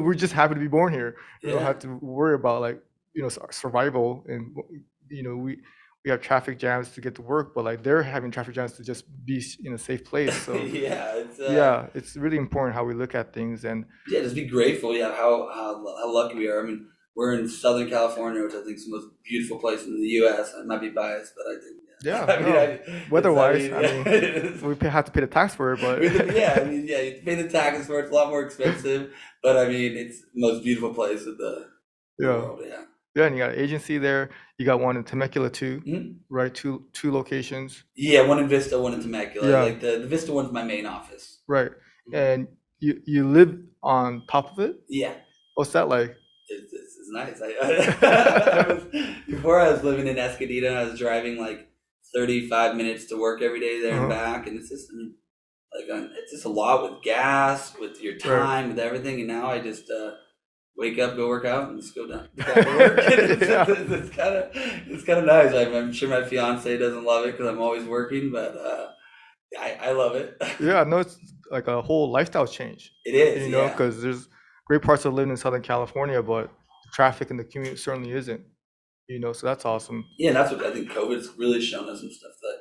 Speaker 1: We're just happy to be born here. We don't
Speaker 2: Yeah.
Speaker 1: have to worry about like, survival, and we have traffic jams to get to work, but like they're having traffic jams to just be in a safe place. So
Speaker 2: Yeah, it's
Speaker 1: yeah, it's really important how we look at things. And
Speaker 2: yeah, just be grateful. Yeah, how lucky we are. I mean, we're in Southern California, which I think is the most beautiful place in the U.S. I might be biased, but I think
Speaker 1: yeah,
Speaker 2: yeah. I mean,
Speaker 1: no, weather-wise, I
Speaker 2: yeah.
Speaker 1: mean, have to pay the tax for it, but
Speaker 2: Yeah, I mean, yeah, you pay the taxes for it. It's a lot more expensive, but I mean, it's the most beautiful place in the
Speaker 1: yeah.
Speaker 2: world. Yeah.
Speaker 1: Yeah, and you got an agency there. You got one in Temecula too,
Speaker 2: Mhm.
Speaker 1: right? Two locations.
Speaker 2: Yeah, one in Vista, one in Temecula.
Speaker 1: Yeah,
Speaker 2: Like the Vista one's my main office.
Speaker 1: right.
Speaker 2: Mhm.
Speaker 1: And you live on top of it?
Speaker 2: Yeah,
Speaker 1: What's that like?
Speaker 2: it's nice. I was, before I was living in Escondido, I was driving like 35 minutes to work every day there and
Speaker 1: Uh-huh.
Speaker 2: back, and it's just, I mean, like it's just a lot with gas, with your
Speaker 1: Right.
Speaker 2: time, with everything. And now I just wake up, go work out, and just go down back to work.
Speaker 1: Yeah.
Speaker 2: It's kind of nice. I'm sure my fiance doesn't love it because I'm always working, but I love it.
Speaker 1: Yeah, no, it's like a whole lifestyle change,
Speaker 2: It is, yeah.
Speaker 1: because there's great parts of living in Southern California, but the traffic and the commute certainly isn't, so that's awesome.
Speaker 2: Yeah, and that's what I think COVID's really shown us, some stuff that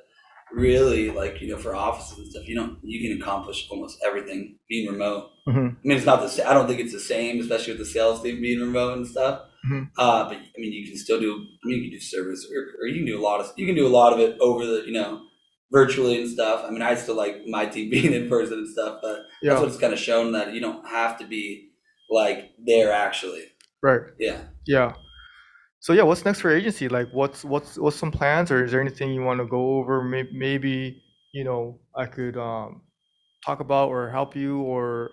Speaker 2: really, like, for offices and stuff, you can accomplish almost everything being remote.
Speaker 1: Hmm.
Speaker 2: I mean, it's not the I don't think it's the same, especially with the sales team being remote and stuff.
Speaker 1: Hmm.
Speaker 2: But I mean, you can still do. I mean, you can do service, or you can do a lot of. You can do a lot of it over the, virtually and stuff. I mean, I still like my team being in person and stuff, but that's
Speaker 1: Yeah,
Speaker 2: what it's kind of shown, that you don't have to be like there actually.
Speaker 1: right.
Speaker 2: Yeah.
Speaker 1: Yeah. So yeah, what's next for your agency? Like, what's some plans, or is there anything you want to go over? Maybe I could talk about or help you, or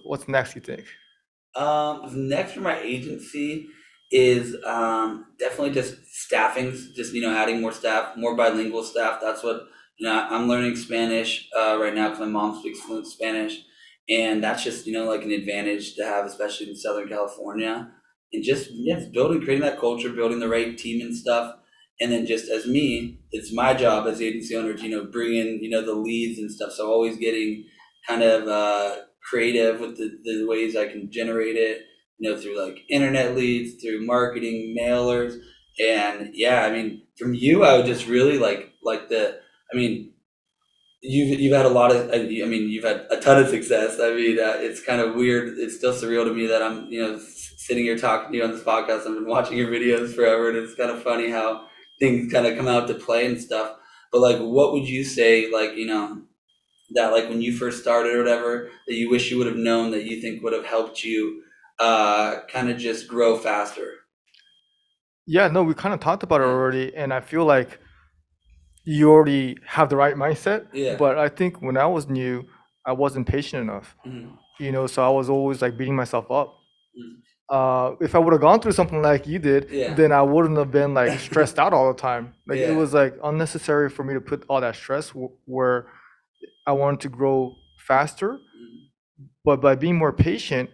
Speaker 1: what's next, you think?
Speaker 2: Next for my agency is definitely just staffing, just adding more staff, more bilingual staff. That's what I'm learning Spanish right now because my mom speaks fluent Spanish, and that's just like an advantage to have, especially in Southern California. And just just building, creating that culture, building the right team and stuff. And then just as me, it's my job as agency owner to bring in the leads and stuff. So always getting kind of creative with the ways I can generate it, through like internet leads, through marketing, mailers. And yeah, I mean, from you, I would just really like I mean, you've had a lot of, I mean, you've had a ton of success. I mean, it's kind of weird. It's still surreal to me that I'm, sitting here talking to you on this podcast. I've been watching your videos forever, and it's kind of funny how things kind of come out to play and stuff. But like, what would you say, like, that like when you first started or whatever, that you wish you would have known, that you think would have helped you kind of just grow faster?
Speaker 1: Yeah, no, we kind of talked about it
Speaker 2: Yeah.
Speaker 1: already, and I feel like you already have the right mindset.
Speaker 2: Yeah.
Speaker 1: But I think when I was new, I wasn't patient enough.
Speaker 2: Mhm.
Speaker 1: So I was always like beating myself up.
Speaker 2: Mhm.
Speaker 1: If I would have gone through something like you did,
Speaker 2: Yeah.
Speaker 1: then I wouldn't have been like stressed out all the time. Like it
Speaker 2: Yeah.
Speaker 1: was like unnecessary for me to put all that stress where I wanted to grow faster.
Speaker 2: Mhm.
Speaker 1: But by being more patient,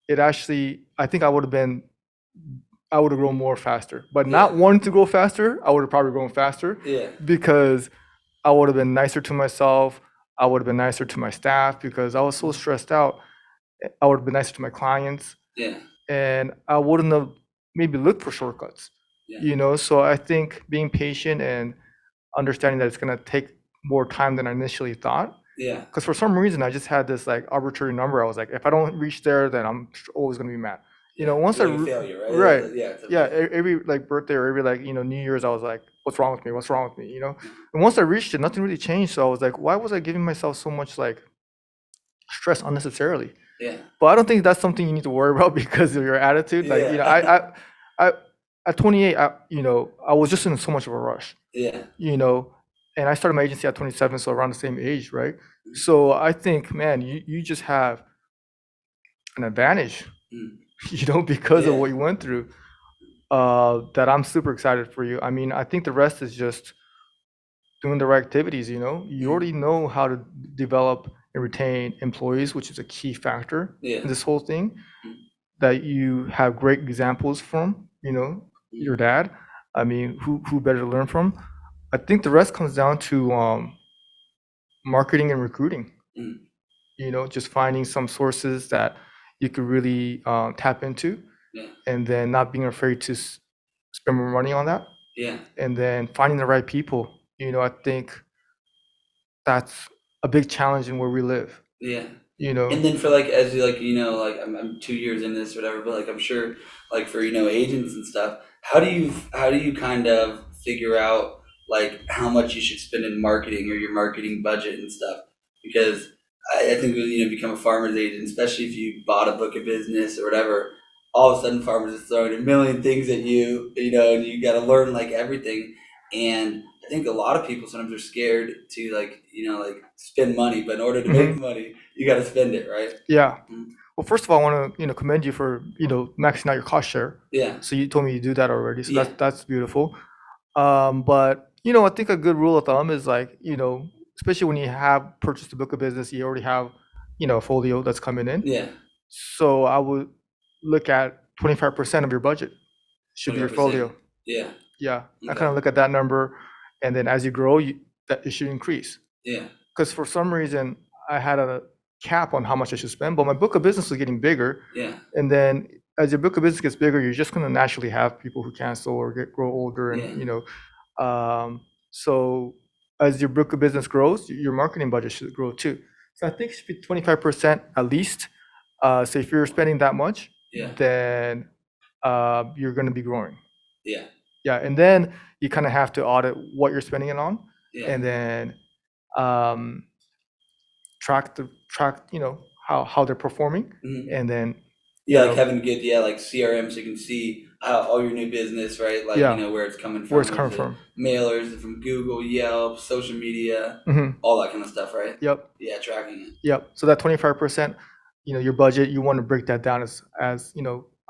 Speaker 1: it actually, I think I would have grown more faster. But not
Speaker 2: Yeah.
Speaker 1: wanting to grow faster, I would have probably grown faster
Speaker 2: Yeah.
Speaker 1: because I would have been nicer to myself. I would have been nicer to my staff because I was so stressed out. I would have been nicer to my clients,
Speaker 2: Yeah.
Speaker 1: and I wouldn't have maybe looked for shortcuts.
Speaker 2: Yeah.
Speaker 1: So I think being patient and understanding that it's going to take more time than I initially thought.
Speaker 2: Yeah.
Speaker 1: Because for some reason, I just had this like arbitrary number. I was like, if I don't reach there, then I'm always going to be mad. Once
Speaker 2: Like a failure, right?
Speaker 1: right,
Speaker 2: Yeah. It's a
Speaker 1: yeah,
Speaker 2: failure.
Speaker 1: every like birthday or every like New Year's, I was like, what's wrong with me? What's wrong with me? And once I reached it, nothing really changed. So I was like, why was I giving myself so much like stress unnecessarily?
Speaker 2: Yeah.
Speaker 1: But I don't think that's something you need to worry about because of your attitude. Like,
Speaker 2: Yeah.
Speaker 1: I at 28, I was just in so much of a rush,
Speaker 2: Yeah.
Speaker 1: and I started my agency at 27, so around the same age, right? So I think, man, you just have an advantage,
Speaker 2: Mm.
Speaker 1: because of
Speaker 2: Yeah.
Speaker 1: what you went through. That I'm super excited for you. I mean, I think the rest is just doing the right activities. You already know how to develop and retain employees, which is a key factor
Speaker 2: Yeah.
Speaker 1: in this whole thing.
Speaker 2: Mm.
Speaker 1: That you have great examples from, your dad. I mean, who better to learn from? I think the rest comes down to marketing and recruiting.
Speaker 2: Mm.
Speaker 1: Just finding some sources that you could really tap into,
Speaker 2: Yeah.
Speaker 1: and then not being afraid to spend more money on that,
Speaker 2: Yeah.
Speaker 1: and then finding the right people. I think that's a big challenge in where we live.
Speaker 2: Yeah.
Speaker 1: You know,
Speaker 2: And then for like as you like like I'm 2 years in this or whatever, but like I'm sure like for agents and stuff, how do you kind of figure out like how much you should spend in marketing or your marketing budget and stuff? Because I think when become a farmer's agent, especially if you bought a book of business or whatever, all of a sudden farmers are throwing a million things at you, and you got to learn like everything. And I think a lot of people sometimes are scared to like like spend money, but in order to make
Speaker 1: Mhm.
Speaker 2: money, you got to spend it, right?
Speaker 1: Yeah.
Speaker 2: Mm.
Speaker 1: Well, first of all, I want to commend you for maxing out your cost share.
Speaker 2: Yeah,
Speaker 1: So you told me you do that already. So
Speaker 2: yeah,
Speaker 1: that's beautiful. But I think a good rule of thumb is like especially when you have purchased a book of business, you already have a folio that's coming in.
Speaker 2: yeah.
Speaker 1: So I would look at 25% of your budget should be your
Speaker 2: 25%.
Speaker 1: folio.
Speaker 2: Yeah.
Speaker 1: Yeah, I kind
Speaker 2: Okay.
Speaker 1: of look at that number, and then as you grow, that it should increase.
Speaker 2: Yeah.
Speaker 1: Because for some reason I had a cap on how much I should spend, but my book of business was getting bigger,
Speaker 2: Yeah.
Speaker 1: and then as your book of business gets bigger, you're just going to naturally have people who cancel or grow older, and
Speaker 2: Yeah.
Speaker 1: so as your book of business grows, your marketing budget should grow too. So I think it should be 25% at least. So if you're spending that much,
Speaker 2: Yeah.
Speaker 1: then you're going to be growing.
Speaker 2: Yeah.
Speaker 1: Yeah, and then you kind of have to audit what you're spending it on,
Speaker 2: Yeah.
Speaker 1: and then um, track how they're performing,
Speaker 2: Mhm.
Speaker 1: and then
Speaker 2: Yeah, like having good, like CRM, so you can see how all your new business, right? Like
Speaker 1: Yeah.
Speaker 2: where it's coming
Speaker 1: where
Speaker 2: from.
Speaker 1: it's coming
Speaker 2: Is it
Speaker 1: from.
Speaker 2: mailers? Is it from Google, Yelp, social media,
Speaker 1: Hmm.
Speaker 2: all that kind of stuff, right?
Speaker 1: Yep.
Speaker 2: Yeah, tracking it.
Speaker 1: Yep. So that 25%, your budget, you want to break that down as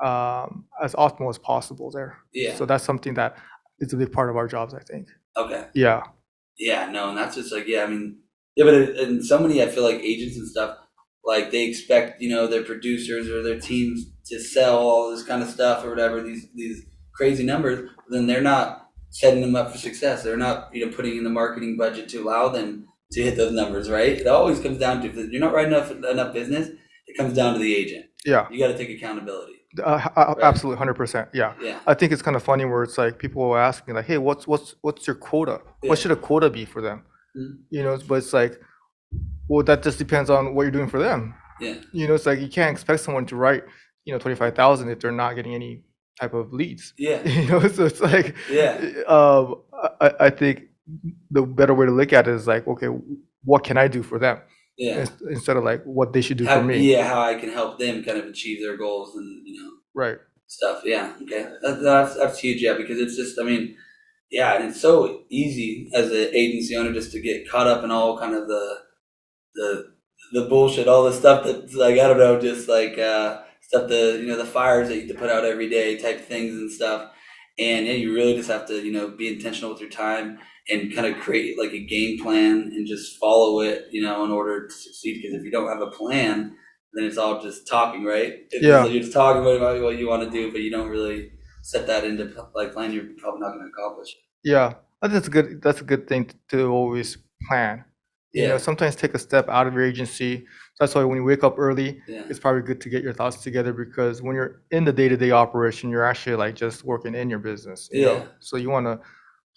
Speaker 1: optimal as possible there.
Speaker 2: Yeah.
Speaker 1: So that's something that is a big part of our jobs, I think.
Speaker 2: Okay.
Speaker 1: Yeah.
Speaker 2: Yeah, no, and that's just like, yeah, I mean, yeah, but and so many, I feel like agents and stuff, like they expect, their producers or their teams to sell all this kind of stuff or whatever, these crazy numbers, then they're not setting them up for success. They're not, putting in the marketing budget to allow them to hit those numbers, right? It always comes down to, if you're not writing enough business, it comes down to the agent.
Speaker 1: Yeah.
Speaker 2: You got to take accountability.
Speaker 1: Absolutely, 100%. Yeah.
Speaker 2: Yeah.
Speaker 1: I think it's kind of funny where it's like people will ask me like, "Hey, what's your quota?
Speaker 2: Yeah.
Speaker 1: What should a quota be for them?"
Speaker 2: Mhm.
Speaker 1: But it's like, well, that just depends on what you're doing for them.
Speaker 2: Yeah.
Speaker 1: It's like you can't expect someone to write 25,000 if they're not getting any type of leads.
Speaker 2: Yeah.
Speaker 1: So it's like,
Speaker 2: Yeah.
Speaker 1: I think the better way to look at it is like, okay, what can I do for them
Speaker 2: Yeah.
Speaker 1: instead of like what they should do for me.
Speaker 2: How I can help them kind of achieve their goals and
Speaker 1: Right.
Speaker 2: stuff. Yeah, okay, that's huge. Yeah, because it's just, I mean, yeah, and it's so easy as an agency owner just to get caught up in all kind of the the bullshit, all the stuff that's like, I don't know, just like stuff, the fires that you have to put out every day type things and stuff. And yeah, you really just have to be intentional with your time and kind of create like a game plan and just follow it, in order to succeed. Because if you don't have a plan, then it's all just talking, right? It's just
Speaker 1: Yeah.
Speaker 2: like you're just talking about what you want to do, but you don't really set that into like plan. You're probably not going to accomplish it.
Speaker 1: Yeah, I think that's a good thing to always plan.
Speaker 2: Yeah,
Speaker 1: Sometimes take a step out of your agency. That's why when you wake up early,
Speaker 2: yeah,
Speaker 1: it's probably good to get your thoughts together because when you're in the day-to-day operation, you're actually like just working in your business.
Speaker 2: yeah,
Speaker 1: So you want to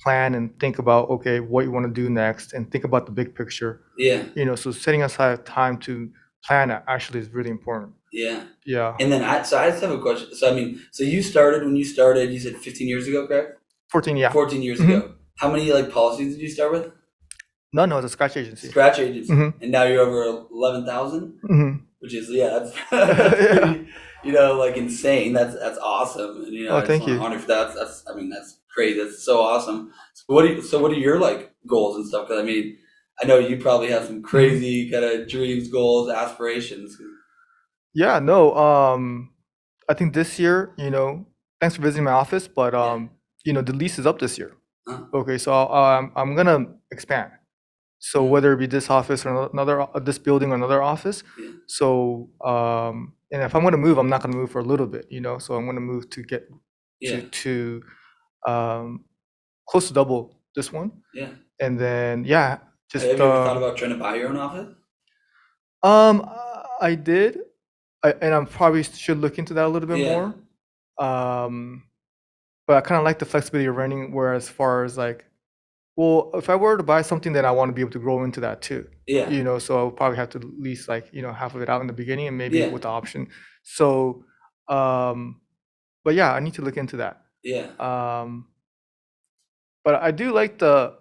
Speaker 1: plan and think about, okay, what you want to do next and think about the big picture.
Speaker 2: yeah,
Speaker 1: So setting aside time to plan actually is really important.
Speaker 2: yeah.
Speaker 1: Yeah.
Speaker 2: And then I just have a question. So I mean, so you started when you started, you said 15 years ago, correct?
Speaker 1: 14, yeah.
Speaker 2: 14 years
Speaker 1: hmm
Speaker 2: ago. How many like policies did you start with?
Speaker 1: No, it's a scratch agency.
Speaker 2: Scratch agency.
Speaker 1: hmm
Speaker 2: And now you're over 11,000,
Speaker 1: hmm
Speaker 2: which is, yeah, that's that's
Speaker 1: Yeah.
Speaker 2: pretty, like insane. That's awesome. And
Speaker 1: Oh,
Speaker 2: I just
Speaker 1: thank
Speaker 2: want to
Speaker 1: you.
Speaker 2: honor for that. That's I mean, that's crazy. That's so awesome. So what are your like goals and stuff? Cuz I mean, I know you probably have some
Speaker 1: Mhm.
Speaker 2: crazy kind of dreams, goals, aspirations.
Speaker 1: Yeah, no, I think this year, thanks for visiting my office, but
Speaker 2: Yeah.
Speaker 1: the lease is up this year.
Speaker 2: Huh?
Speaker 1: Okay, so I'm gonna expand. So
Speaker 2: Mhm.
Speaker 1: whether it be this office or this building or another office.
Speaker 2: Yeah.
Speaker 1: So and if I'm gonna move, I'm not gonna move for a little bit. So I'm gonna move to get
Speaker 2: Yeah.
Speaker 1: to um close to double this one,
Speaker 2: Yeah.
Speaker 1: and then yeah, just
Speaker 2: Have you ever thought about trying to buy your own office?
Speaker 1: I did, and I probably should look into that a little bit
Speaker 2: Yeah.
Speaker 1: more. Um, but I kind of like the flexibility of renting. Whereas, far as like, well, if I were to buy something, then I want to be able to grow into that too.
Speaker 2: Yeah.
Speaker 1: So I'll probably have to lease like half of it out in the beginning, and maybe
Speaker 2: Yeah.
Speaker 1: with the option. So, but yeah, I need to look into that.
Speaker 2: Yeah.
Speaker 1: Um, but I do like the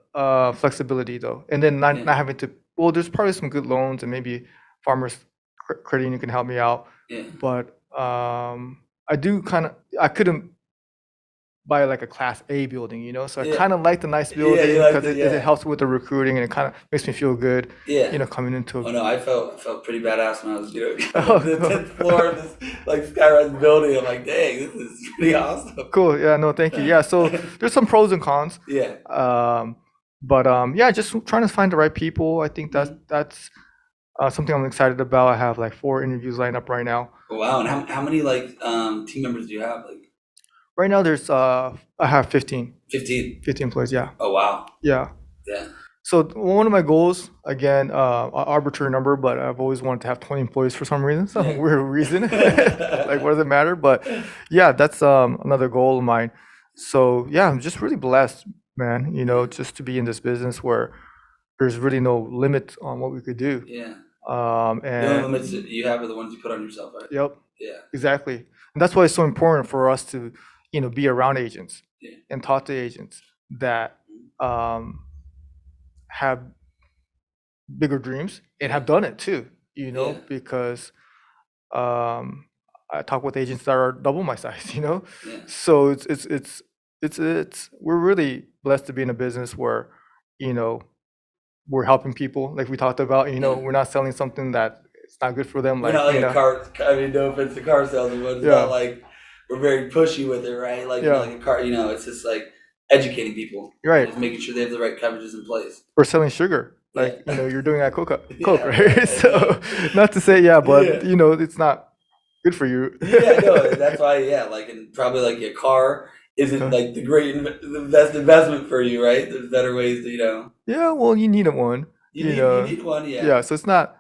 Speaker 1: flexibility though, and then not
Speaker 2: Yeah.
Speaker 1: not having to. Well, there's probably some good loans, and maybe farmers credit union can help me out.
Speaker 2: Yeah.
Speaker 1: But I do I couldn't buy like a class A building. So I
Speaker 2: Yeah.
Speaker 1: kind of like the nice
Speaker 2: Yeah,
Speaker 1: building
Speaker 2: you like
Speaker 1: because
Speaker 2: it,
Speaker 1: it
Speaker 2: yeah.
Speaker 1: helps with the recruiting and it kind of makes me feel good,
Speaker 2: Yeah.
Speaker 1: coming into.
Speaker 2: Oh no, I felt pretty badass when I was doing
Speaker 1: Oh,
Speaker 2: the 10th floor of this like skyrise building. I'm like, dang, this is pretty awesome.
Speaker 1: cool. Yeah, no, thank you. Yeah, so there's some pros and cons.
Speaker 2: Yeah.
Speaker 1: But yeah, just trying to find the right people. I think that's something I'm excited about. I have like 4 interviews lined up right now.
Speaker 2: Wow. And how many like team members do you have? Like
Speaker 1: Right now, I have 15
Speaker 2: 15.
Speaker 1: employees. Yeah,
Speaker 2: Oh wow.
Speaker 1: yeah.
Speaker 2: Yeah.
Speaker 1: So one of my goals, again, arbitrary number, but I've always wanted to have 20 employees for some reason, some
Speaker 2: Yeah.
Speaker 1: weird reason. Like, what does it matter? But yeah, that's another goal of mine. So yeah, I'm just really blessed, man. Just to be in this business where there's really no limit on what we could do.
Speaker 2: Yeah. The only
Speaker 1: And
Speaker 2: limits that you have are the ones you put on yourself, right?
Speaker 1: yep,
Speaker 2: Yeah.
Speaker 1: exactly. And that's why it's so important for us to, be around agents
Speaker 2: Yeah.
Speaker 1: and talk to agents that have bigger dreams and have done it too,
Speaker 2: Yeah.
Speaker 1: because I talk with agents that are double my size,
Speaker 2: Yeah.
Speaker 1: so it's we're really blessed to be in a business where, you know, we're helping people like we talked about,
Speaker 2: Yeah.
Speaker 1: we're not selling something that it's not good for them,
Speaker 2: We're
Speaker 1: like,
Speaker 2: not like a car. I mean, no offense to car salesman, but it's
Speaker 1: Yeah.
Speaker 2: not like we're very pushy with it, right? Like,
Speaker 1: Yeah.
Speaker 2: like a car. It's just like educating people,
Speaker 1: Right.
Speaker 2: just making sure they have the right coverages in place.
Speaker 1: We're selling sugar.
Speaker 2: Yeah.
Speaker 1: Like, you're doing that Coke,
Speaker 2: Yeah,
Speaker 1: right?
Speaker 2: I
Speaker 1: So,
Speaker 2: know.
Speaker 1: not to say, yeah, but,
Speaker 2: Yeah.
Speaker 1: it's not good for you.
Speaker 2: Yeah, no, that's why. Yeah, like, and probably like your car isn't
Speaker 1: Uh,
Speaker 2: like the best investment for you, right? There's better ways to,
Speaker 1: Yeah, well, you need one,
Speaker 2: you need one, yeah.
Speaker 1: Yeah, so it's not.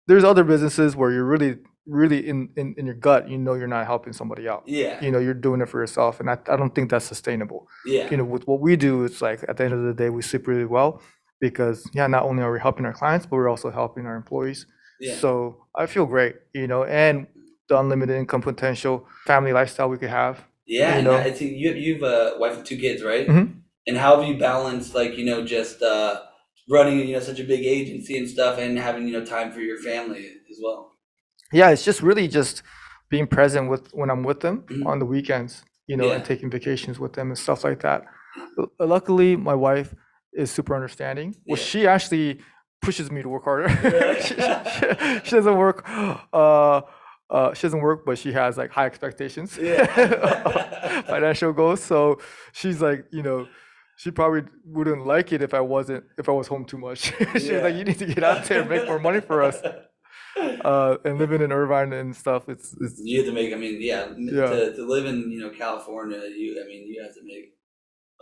Speaker 1: There's other businesses where you're really, really in your gut, you're not helping somebody out.
Speaker 2: Yeah,
Speaker 1: You're doing it for yourself, and I don't think that's sustainable.
Speaker 2: yeah,
Speaker 1: With what we do, it's like at the end of the day, we sleep really well because yeah, not only are we helping our clients, but we're also helping our employees.
Speaker 2: yeah,
Speaker 1: So I feel great, and the unlimited income potential, family lifestyle we could have.
Speaker 2: yeah.
Speaker 1: You
Speaker 2: And
Speaker 1: know,
Speaker 2: I think you've a wife and 2 kids, right?
Speaker 1: Mhm.
Speaker 2: And how have you balanced like just running such a big agency and stuff, and having time for your family as well?
Speaker 1: Yeah, it's just really just being present with when I'm with them on
Speaker 2: Mhm.
Speaker 1: the weekends, and
Speaker 2: Yeah.
Speaker 1: taking vacations with them and stuff like that. Luckily, my wife is super understanding. Well,
Speaker 2: Yeah.
Speaker 1: she actually pushes me to work harder.
Speaker 2: Really?
Speaker 1: She doesn't work. Uh, she doesn't work, but she has like high expectations,
Speaker 2: Yeah.
Speaker 1: financial goals. So she's like, she probably wouldn't like it if I was home too much. She was like,
Speaker 2: Yeah.
Speaker 1: "You need to get out there and make more money for us." And living in Irvine and stuff, it's
Speaker 2: You have to make, I mean, yeah,
Speaker 1: yeah,
Speaker 2: to live in, California, I mean, you have to make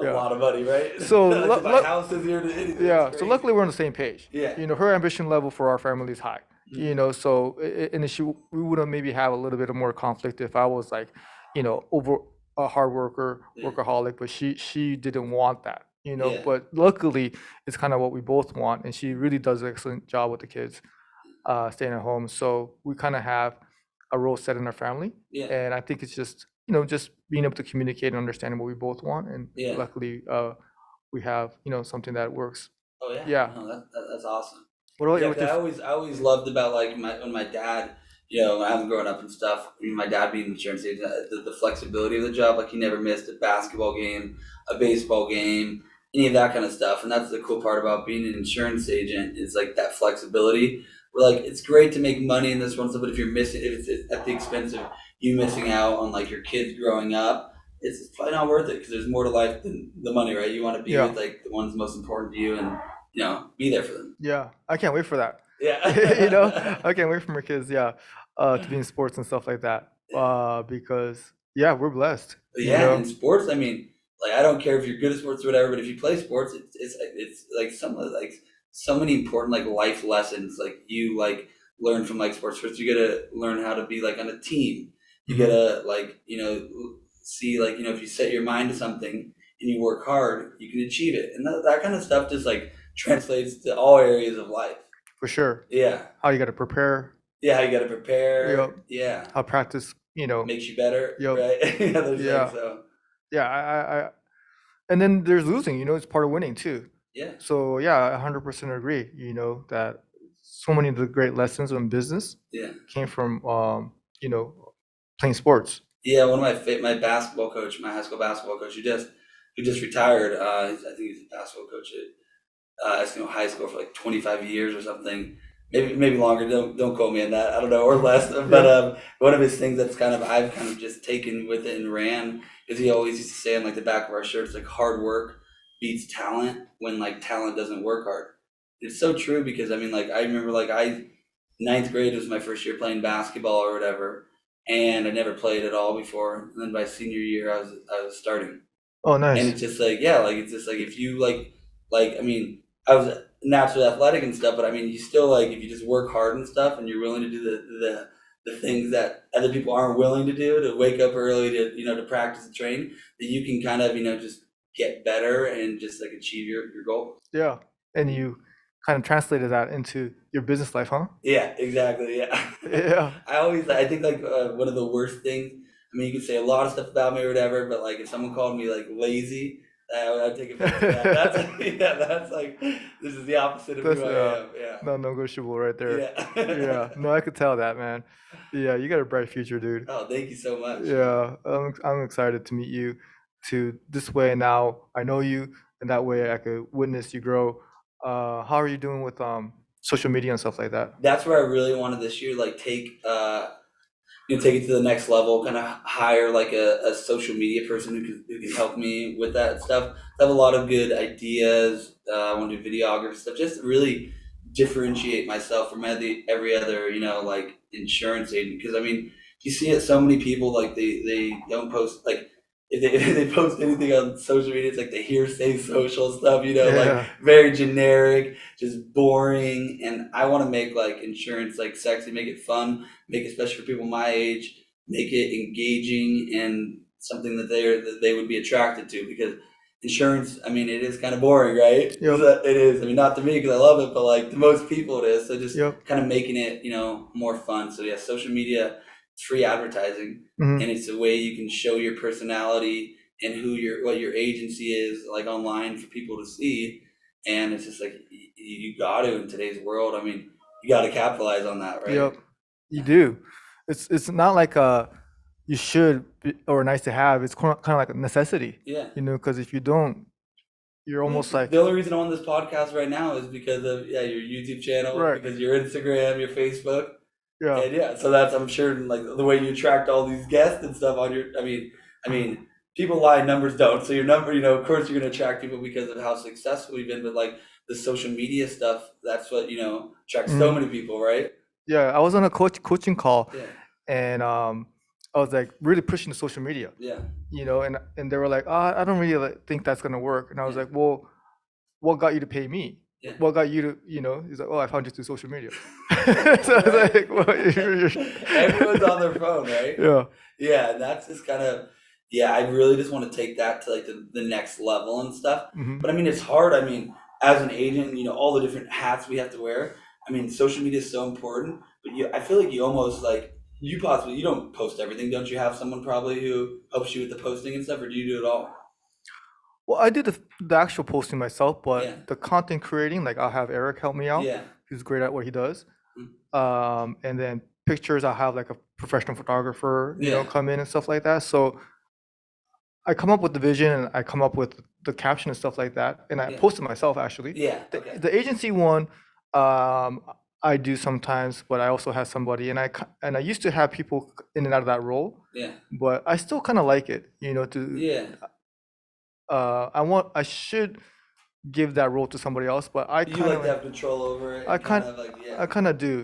Speaker 2: a
Speaker 1: yeah.
Speaker 2: lot of money, right?
Speaker 1: So
Speaker 2: To buy houses here, to anything, it's
Speaker 1: yeah, so luckily
Speaker 2: crazy.
Speaker 1: we're on the same page.
Speaker 2: Yeah.
Speaker 1: Her ambition level for our family is high.
Speaker 2: Mhm.
Speaker 1: So and she we wouldn't maybe have a little bit of more conflict if I was like, over a hard worker,
Speaker 2: Yeah.
Speaker 1: workaholic, but she didn't want that.
Speaker 2: Yeah.
Speaker 1: But luckily it's kind of what we both want, and she really does an excellent job with the kids, staying at home. So we kind of have a role set in our family,
Speaker 2: Yeah.
Speaker 1: and I think it's just just being able to communicate and understanding what we both want, and
Speaker 2: Yeah.
Speaker 1: luckily we have something that works.
Speaker 2: Oh yeah,
Speaker 1: Yeah.
Speaker 2: no, that's awesome.
Speaker 1: What about
Speaker 2: Yeah,
Speaker 1: with
Speaker 2: 'cause
Speaker 1: your?
Speaker 2: I always loved about like when my dad, when I was growing up and stuff. My dad being an insurance agent, the flexibility of the job, like he never missed a basketball game, a baseball game, any of that kind of stuff. And that's the cool part about being an insurance agent is like that flexibility. Where like it's great to make money in this one stuff, but if you're missing, if it's at the expense of you missing out on like your kids growing up, it's probably not worth it because there's more to life than the money, right? You want to be
Speaker 1: Yeah.
Speaker 2: with like the ones most important to you and be there for them.
Speaker 1: Yeah, I can't wait for that.
Speaker 2: Yeah.
Speaker 1: I can't wait for my kids. Yeah, to be in sports and stuff like that.
Speaker 2: Yeah.
Speaker 1: Because yeah, we're blessed.
Speaker 2: But yeah, in sports, I mean, like I don't care if you're good at sports or whatever, but if you play sports, it's like some of like so many important like life lessons like you like learn from like sports. First, you gotta learn how to be like on a team. You
Speaker 1: Mhm.
Speaker 2: gotta like see like if you set your mind to something and you work hard, you can achieve it, and that kind of stuff just like translates to all areas of life.
Speaker 1: For sure.
Speaker 2: Yeah,
Speaker 1: How you got to prepare.
Speaker 2: yeah, how you gotta
Speaker 1: Yep.
Speaker 2: prepare. Yeah,
Speaker 1: How practice.
Speaker 2: makes you better,
Speaker 1: Yep.
Speaker 2: right? Yeah, there's like
Speaker 1: Yeah.
Speaker 2: so.
Speaker 1: Yeah. And then there's losing. It's part of winning too.
Speaker 2: Yeah,
Speaker 1: So yeah, I 100% agree. That so many of the great lessons in business
Speaker 2: yeah.
Speaker 1: came from playing sports.
Speaker 2: Yeah, one of my basketball coach, my high school basketball coach, who just retired. I think he's a basketball coach at high school for like 25 years or something. Maybe longer. Don't quote me on that. I don't know, or less. But
Speaker 1: Yeah.
Speaker 2: one of his things that's I've kind of just taken with it and ran is he always used to say on like the back of our shirts like hard work beats talent when like talent doesn't work hard. It's so true because I mean like I remember like I ninth grade was my first year playing basketball or whatever, and I never played at all before. And then by senior year, I was starting,
Speaker 1: Oh,
Speaker 2: and
Speaker 1: nice.
Speaker 2: it's just like yeah, like it's just like if you like I mean I was naturally athletic and stuff, but I mean you still like if you just work hard and stuff, and you're willing to do the things that other people aren't willing to do, to wake up early, to to practice and train, that you can kind of just get better and just like achieve your goal.
Speaker 1: Yeah. And you kind of translated that into your business life, huh?
Speaker 2: Yeah, exactly. Yeah.
Speaker 1: Yeah.
Speaker 2: I think like one of the worst things. I mean, you could say a lot of stuff about me or whatever, but like if someone called me like lazy, I'd take offense to that. That's yeah, that's like this is the opposite of
Speaker 1: That's
Speaker 2: who I am. Yeah,
Speaker 1: non-negotiable right there. Yeah.
Speaker 2: yeah.
Speaker 1: No, I could tell that, man. Yeah, you got a bright future, dude.
Speaker 2: Oh, thank you so much.
Speaker 1: Yeah, I'm excited to meet you. To this way now, I know you, and that way I could witness you grow. How are you doing with social media and stuff like that?
Speaker 2: That's where I really wanted this year, like take it to the next level, kind of hire like a social media person who can help me with that stuff. I have a lot of good ideas. I want to do videography stuff, just to really differentiate myself from every other, like insurance agent. Because I mean, you see it, so many people like they don't post like if they if they post anything on social media, it's like the hearsay social stuff, like
Speaker 1: Yeah.
Speaker 2: very generic, just boring. And I want to make like insurance like sexy, make it fun, make it especially for people my age, make it engaging and something that they would be attracted to because insurance, I mean, it is kind of boring, right?
Speaker 1: Yep.
Speaker 2: It is. I mean, not to me because I love it, but like to most people it is. So just
Speaker 1: Yep.
Speaker 2: kind of making it, more fun. So yeah, social media, it's free advertising,
Speaker 1: Hmm.
Speaker 2: and it's a way you can show your personality and what your agency is like online for people to see. And it's just like you got to in today's world. I mean, you got to capitalize on that, right?
Speaker 1: Yep. You do. it's not like a you should be, or nice to have. It's kind of like a necessity,
Speaker 2: Yeah.
Speaker 1: because if you don't, you're
Speaker 2: I
Speaker 1: almost
Speaker 2: mean,
Speaker 1: like
Speaker 2: the only reason I'm on this podcast right now is because of your YouTube channel,
Speaker 1: right.
Speaker 2: because your Instagram, your Facebook,
Speaker 1: Yeah.
Speaker 2: and yeah. So that's I'm sure like the way you attract all these guests and stuff on your. I mean, people lie, numbers don't. So your number, of course you're gonna attract people because of how successful you've been. But like the social media stuff, that's what attracts so
Speaker 1: Mhm.
Speaker 2: many people, right?
Speaker 1: Yeah, I was on a coaching call,
Speaker 2: Yeah,
Speaker 1: and I was like really pushing the social media,
Speaker 2: yeah,
Speaker 1: and they were like, "Oh, I don't really like, think that's gonna work," and I was
Speaker 2: yeah,
Speaker 1: like, "Well, what got you to pay me?
Speaker 2: yeah.
Speaker 1: What got you to, He's like, "Oh, I found you through social media." So I was
Speaker 2: Right.
Speaker 1: like, "Well,
Speaker 2: Everyone's on their phone, right?
Speaker 1: yeah,
Speaker 2: Yeah, and that's just kind of, yeah, I really just want to take that to like the next level and stuff.
Speaker 1: hmm
Speaker 2: But I mean, it's hard. I mean, as an agent, all the different hats we have to wear. I mean, social media is so important, but I feel like you almost like, you don't post everything. Don't you have someone probably who helps you with the posting and stuff, or do you do it all?
Speaker 1: Well, I do the actual posting myself,
Speaker 2: Yeah,
Speaker 1: but the content creating, like I'll have Eric help me out.
Speaker 2: yeah,
Speaker 1: He's great at what he does.
Speaker 2: mm,
Speaker 1: And then pictures, I'll have like a professional photographer,
Speaker 2: yeah,
Speaker 1: come in and stuff like that. So I come up with the vision and I come up with the caption and stuff like that, and I
Speaker 2: yeah,
Speaker 1: post it myself actually.
Speaker 2: yeah. Okay,
Speaker 1: The agency one, I do sometimes, but I also have somebody, and I used to have people in and out of that role,
Speaker 2: yeah,
Speaker 1: but I still kind of like it, to
Speaker 2: yeah.
Speaker 1: I should give that role to somebody else, but
Speaker 2: You like to have control over it
Speaker 1: I
Speaker 2: and kind
Speaker 1: kind
Speaker 2: of like, yeah,
Speaker 1: I kind of do,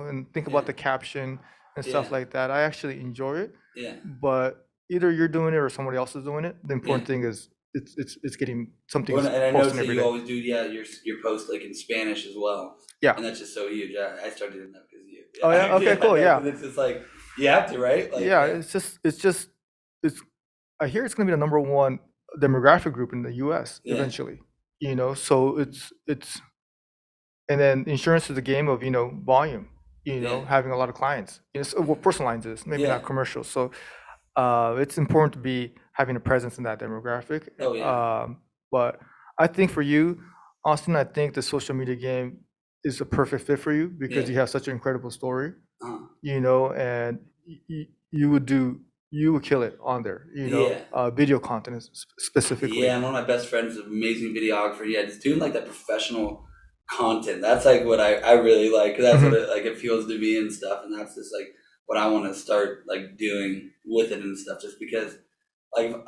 Speaker 1: and think
Speaker 2: yeah,
Speaker 1: about the caption and
Speaker 2: yeah,
Speaker 1: stuff like that. I actually enjoy it,
Speaker 2: yeah,
Speaker 1: but either you're doing it or somebody else is doing it. The
Speaker 2: yeah.
Speaker 1: important thing is it's getting something
Speaker 2: Well,
Speaker 1: is
Speaker 2: and I noticed
Speaker 1: posting
Speaker 2: that
Speaker 1: every
Speaker 2: you
Speaker 1: day.
Speaker 2: always do, yeah, your post like in Spanish as well,
Speaker 1: Yeah.
Speaker 2: and that's just so huge. I started doing that because of you.
Speaker 1: Oh
Speaker 2: Yeah,
Speaker 1: yeah. Okay.
Speaker 2: yeah,
Speaker 1: Cool.
Speaker 2: no,
Speaker 1: Yeah.
Speaker 2: because it's just like you have to, right? Like,
Speaker 1: Yeah.
Speaker 2: yeah,
Speaker 1: It's. I hear it's gonna be the number one demographic group in the U.S.
Speaker 2: yeah,
Speaker 1: eventually. So it's and then insurance is a game of volume.
Speaker 2: yeah,
Speaker 1: Having a lot of clients. So what personal lines is maybe
Speaker 2: yeah.
Speaker 1: not commercial. So it's important to be having a presence in that demographic.
Speaker 2: Oh yeah,
Speaker 1: But I think for you, Austin, I think the social media game is a perfect fit for you because
Speaker 2: yeah,
Speaker 1: you have such an incredible story,
Speaker 2: uh,
Speaker 1: and you would kill it on there,
Speaker 2: yeah.
Speaker 1: video content specifically.
Speaker 2: Yeah, and one of my best friends is an amazing videographer. Yeah, just doing like that professional content. That's like what I really like. 'Cause that's what
Speaker 1: hmm
Speaker 2: it feels to me and stuff. And that's just like what I want to start like doing with it and stuff. Just because like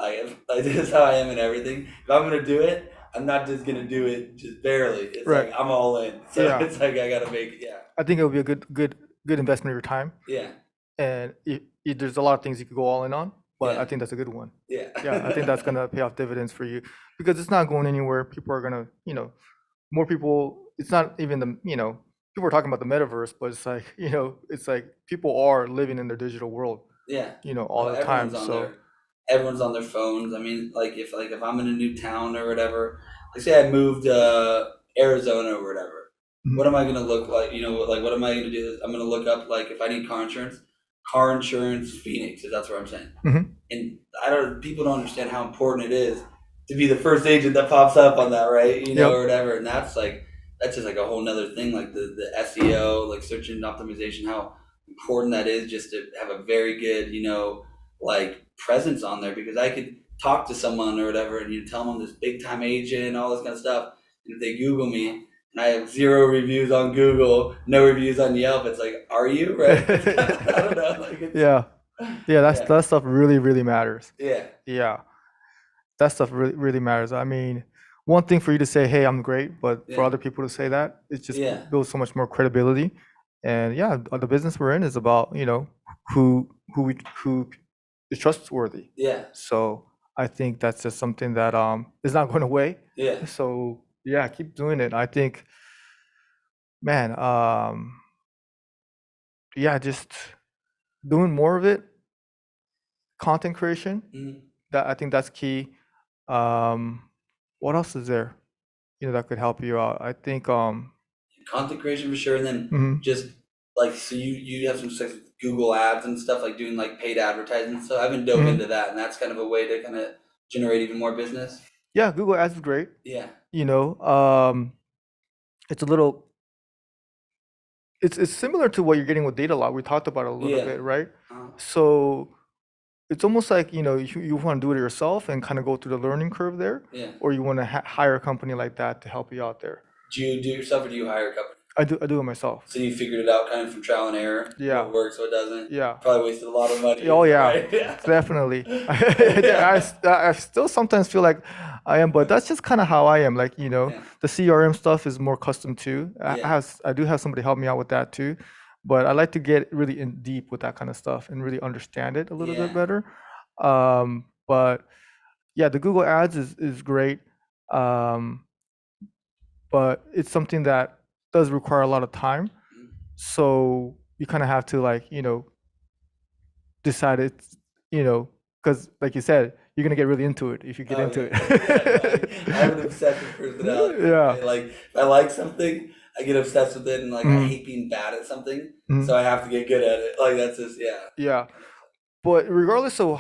Speaker 2: this is how I am in everything. If I'm gonna do it, I'm not just gonna do it just barely. It's
Speaker 1: Right.
Speaker 2: like I'm all in. So
Speaker 1: Yeah.
Speaker 2: it's like I gotta make
Speaker 1: I think it would be a good investment of your time,
Speaker 2: yeah,
Speaker 1: and there's a lot of things you could go all in on, but I
Speaker 2: yeah,
Speaker 1: think that's a good one.
Speaker 2: yeah,
Speaker 1: Yeah, I think that's gonna pay off dividends for you because it's not going anywhere. People are gonna, more people. It's not even people are talking about the metaverse, but it's like, it's like people are living in their digital world,
Speaker 2: yeah.
Speaker 1: all
Speaker 2: Oh,
Speaker 1: the time. So,
Speaker 2: everyone's on their phones. I mean, like if I'm in a new town or whatever, like say I moved Arizona or whatever, what
Speaker 1: mhm,
Speaker 2: am I gonna look like? Like what am I gonna do? I'm gonna look up like if I need car insurance Phoenix, if that's what I'm saying.
Speaker 1: mhm,
Speaker 2: And I don't people don't understand how important it is to be the first agent that pops up on that, right?
Speaker 1: yep,
Speaker 2: Or whatever. And that's just like a whole nother thing, like the SEO, like search engine optimization, how important that is just to have a very good, like presence on there because I could talk to someone or whatever and you tell them I'm this big time agent, all this kind of stuff. And if they Google me and I have 0 reviews on Google, no reviews on Yelp, it's like, are you right? I don't know. Like it's
Speaker 1: yeah, yeah.
Speaker 2: yeah,
Speaker 1: That stuff really matters.
Speaker 2: yeah,
Speaker 1: Yeah, that stuff really matters. I mean, one thing for you to say, "Hey, I'm great," but for
Speaker 2: yeah,
Speaker 1: other people to say that, it just
Speaker 2: yeah,
Speaker 1: builds so much more credibility. And yeah, the business we're in is about who is trustworthy.
Speaker 2: yeah,
Speaker 1: So I think that's just something that is not going away.
Speaker 2: yeah,
Speaker 1: So yeah, keep doing it. I think, man, yeah, just doing more of it, content creation.
Speaker 2: mhm.
Speaker 1: That I think that's key. What else is there? That could help you out. I think
Speaker 2: Content creation for sure, and then
Speaker 1: mhm,
Speaker 2: just like so you have some success with Google ads and stuff like doing like paid advertising. So I haven't dove
Speaker 1: mhm.
Speaker 2: into that, and that's kind of a way to kind of generate even more business.
Speaker 1: Yeah, Google Ads is great.
Speaker 2: Yeah,
Speaker 1: You know, um, it's a little it's similar to what you're getting with data log. We talked about it a little
Speaker 2: Yeah.
Speaker 1: bit, right?
Speaker 2: Uh,
Speaker 1: So it's almost like, you want to do it yourself and kind of go through the learning curve there,
Speaker 2: yeah.
Speaker 1: or you want to hire a company like that to help you out there.
Speaker 2: Do you do it yourself or do you hire a company?
Speaker 1: I do it myself.
Speaker 2: So you figured it out kind of from trial and error.
Speaker 1: Yeah.
Speaker 2: What works, what doesn't.
Speaker 1: Yeah.
Speaker 2: Probably wasted a lot of money.
Speaker 1: Oh yeah,
Speaker 2: Right? Yeah.
Speaker 1: definitely. I still sometimes feel like I am, but that's just kind of how I am. Like,
Speaker 2: Yeah.
Speaker 1: the CRM stuff is more custom too.
Speaker 2: Yeah.
Speaker 1: I do have somebody help me out with that too, but I like to get really in deep with that kind of stuff and really understand it a little bit
Speaker 2: Yeah.
Speaker 1: better. But yeah, the Google Ads is great, um, but it's something that does require a lot of time.
Speaker 2: Mhm.
Speaker 1: So you kind of have to, like, decide it's, because like you said, you're gonna get really into it if you get
Speaker 2: Oh,
Speaker 1: into
Speaker 2: yeah.
Speaker 1: it.
Speaker 2: I have an obsessive personality.
Speaker 1: Yeah.
Speaker 2: Right? Like if I like something, I get obsessed with it, and like I
Speaker 1: Mhm.
Speaker 2: hate being bad at something,
Speaker 1: Mhm.
Speaker 2: so I have to get good at it. Like that's just
Speaker 1: Yeah. But regardless of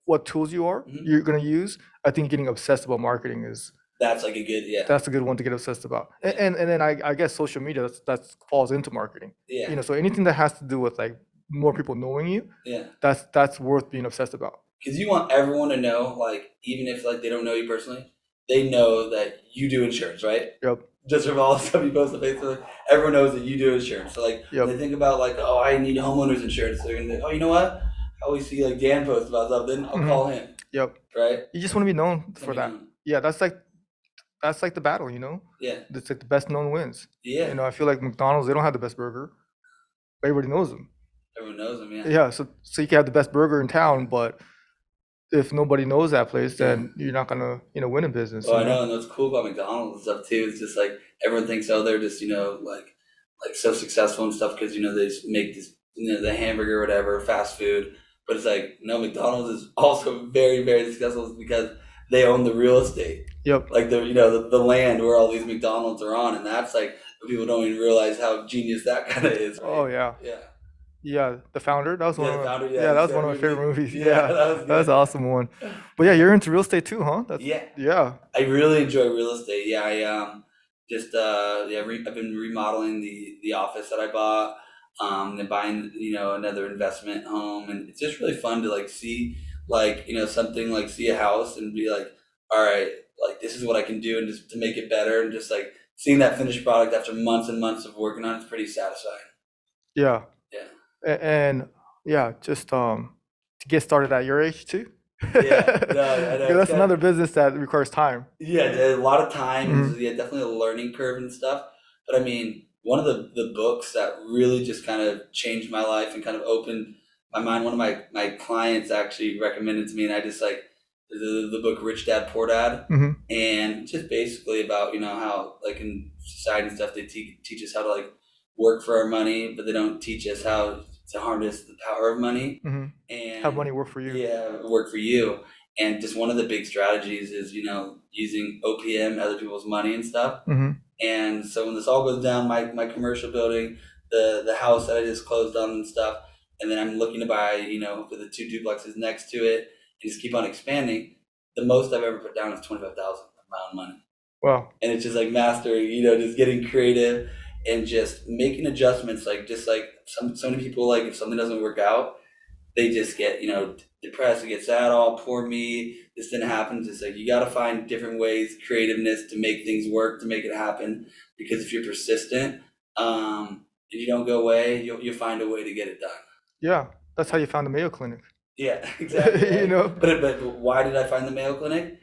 Speaker 1: what tools
Speaker 2: Mhm.
Speaker 1: you're gonna use, I think getting obsessed about marketing
Speaker 2: That's like a good
Speaker 1: that's a good one to get obsessed about. And
Speaker 2: Yeah.
Speaker 1: and then I guess social media that falls into marketing.
Speaker 2: Yeah.
Speaker 1: So anything that has to do with, like, more people knowing you,
Speaker 2: Yeah.
Speaker 1: that's worth being obsessed about.
Speaker 2: Because you want everyone to know, like, even if like they don't know you personally, they know that you do insurance, right?
Speaker 1: Yep.
Speaker 2: Just from all the stuff you post on Facebook, everyone knows that you do insurance. So like when they
Speaker 1: Yep.
Speaker 2: think about like, oh, I need homeowners insurance, they're gonna think, oh, you know what? I always see like Dan post about something, I'll
Speaker 1: Mhm.
Speaker 2: call him,
Speaker 1: Yep.
Speaker 2: right?
Speaker 1: You just want to be known for
Speaker 2: Somebody
Speaker 1: that.
Speaker 2: known.
Speaker 1: Yeah, that's like the battle,
Speaker 2: Yeah.
Speaker 1: It's like the best known wins.
Speaker 2: Yeah.
Speaker 1: I feel like McDonald's, they don't have the best burger, but everybody knows them.
Speaker 2: Everyone knows him, yeah.
Speaker 1: Yeah, so you can have the best burger in town, but if nobody knows that place, then you're not gonna, win in business.
Speaker 2: Well, I know, and what's cool about McDonald's and stuff too is just like everyone thinks, oh, they're just like so successful and stuff because they just make this the hamburger or whatever fast food, but it's like no, McDonald's is also very very successful because they own the real estate,
Speaker 1: Yep.
Speaker 2: like the land where all these McDonald's are on, and that's like people don't even realize how genius that kind of is. Right?
Speaker 1: Oh yeah.
Speaker 2: Yeah.
Speaker 1: Yeah, The Founder. That was
Speaker 2: Yeah,
Speaker 1: one
Speaker 2: The
Speaker 1: of my,
Speaker 2: Founder,
Speaker 1: yeah,
Speaker 2: yeah,
Speaker 1: that
Speaker 2: you
Speaker 1: was
Speaker 2: said
Speaker 1: one of my favorite
Speaker 2: movie.
Speaker 1: movies.
Speaker 2: Yeah,
Speaker 1: Yeah,
Speaker 2: that was
Speaker 1: that was
Speaker 2: good.
Speaker 1: an awesome one. But yeah, you're into real estate too, huh?
Speaker 2: Yeah.
Speaker 1: Yeah.
Speaker 2: I really enjoy real estate. Yeah, I just I've been remodeling the office that I bought, and buying another investment home, and it's just really fun to like see like something like see a house and be like, all right, like this is what I can do, and just to make it better, and just like seeing that finished product after months and months of working on it's pretty satisfying.
Speaker 1: Yeah.
Speaker 2: Yeah.
Speaker 1: And yeah, just to get started at your age too.
Speaker 2: Yeah, no, I know.
Speaker 1: Because that's another business that requires time.
Speaker 2: Yeah, a lot of time, and
Speaker 1: Mhm.
Speaker 2: yeah, definitely a learning curve and stuff. But I mean, one of the books that really just kind of changed my life and kind of opened my mind. One of my clients actually recommended to me, and I just like the book Rich Dad Poor Dad,
Speaker 1: Mhm.
Speaker 2: and just basically about how like in society and stuff they teach us how to like work for our money, but they don't teach us how to harness the power of money
Speaker 1: Mhm.
Speaker 2: and
Speaker 1: Have money work for you.
Speaker 2: yeah, work for you. And just one of the big strategies is using OPM, other people's money and stuff.
Speaker 1: Mhm.
Speaker 2: And so when this all goes down, my commercial building, the house that I just closed on and stuff, and then I'm looking to buy for the two duplexes next to it, and just keep on expanding. The most I've ever put down is 25,000 of my own money,
Speaker 1: Wow.
Speaker 2: and it's just like mastering, just getting creative and just making adjustments. Like just like so many people, like if something doesn't work out, they just get depressed and get sad. Oh, poor me, this didn't happen. It's like you got to find different ways, creativeness to make things work, to make it happen. Because if you're persistent, and you don't go away, you'll find a way to get it done.
Speaker 1: Yeah, that's how you found the Mayo Clinic.
Speaker 2: Yeah, exactly. Right?
Speaker 1: You know?
Speaker 2: But why did I find the Mayo Clinic?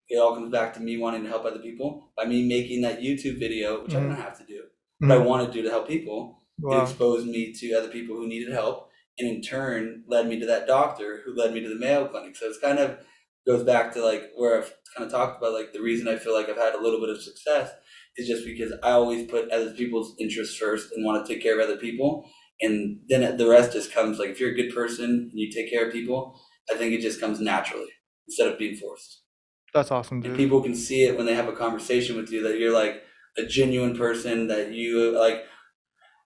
Speaker 2: It all comes back to me wanting to help other people by me making that YouTube video, which I didn't have to do, but I want to do to help people. It
Speaker 1: Wow.
Speaker 2: exposed me to other people who needed help, and in turn led me to that doctor who led me to the Mayo Clinic. So it's kind of goes back to like where I've kind of talked about like the reason I feel like I've had a little bit of success is just because I always put other people's interests first and want to take care of other people, and then the rest just comes. Like if you're a good person and you take care of people, I think it just comes naturally instead of being forced.
Speaker 1: That's awesome,
Speaker 2: And
Speaker 1: dude.
Speaker 2: people can see it when they have a conversation with you that you're like a genuine person, that you like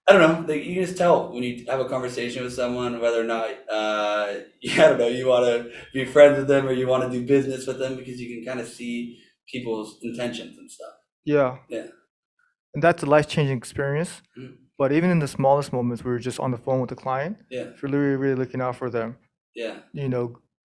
Speaker 2: I don't know. Like, you can just tell when you have a conversation with someone whether or not I don't know, you want to be friends with them or you want to do business with them, because you can kind of see people's intentions and stuff.
Speaker 1: Yeah.
Speaker 2: Yeah.
Speaker 1: And that's a life-changing experience.
Speaker 2: Mhm.
Speaker 1: But even in the smallest moments, we were just on the phone with the client.
Speaker 2: Yeah.
Speaker 1: If you're really, really looking out for them,
Speaker 2: Yeah.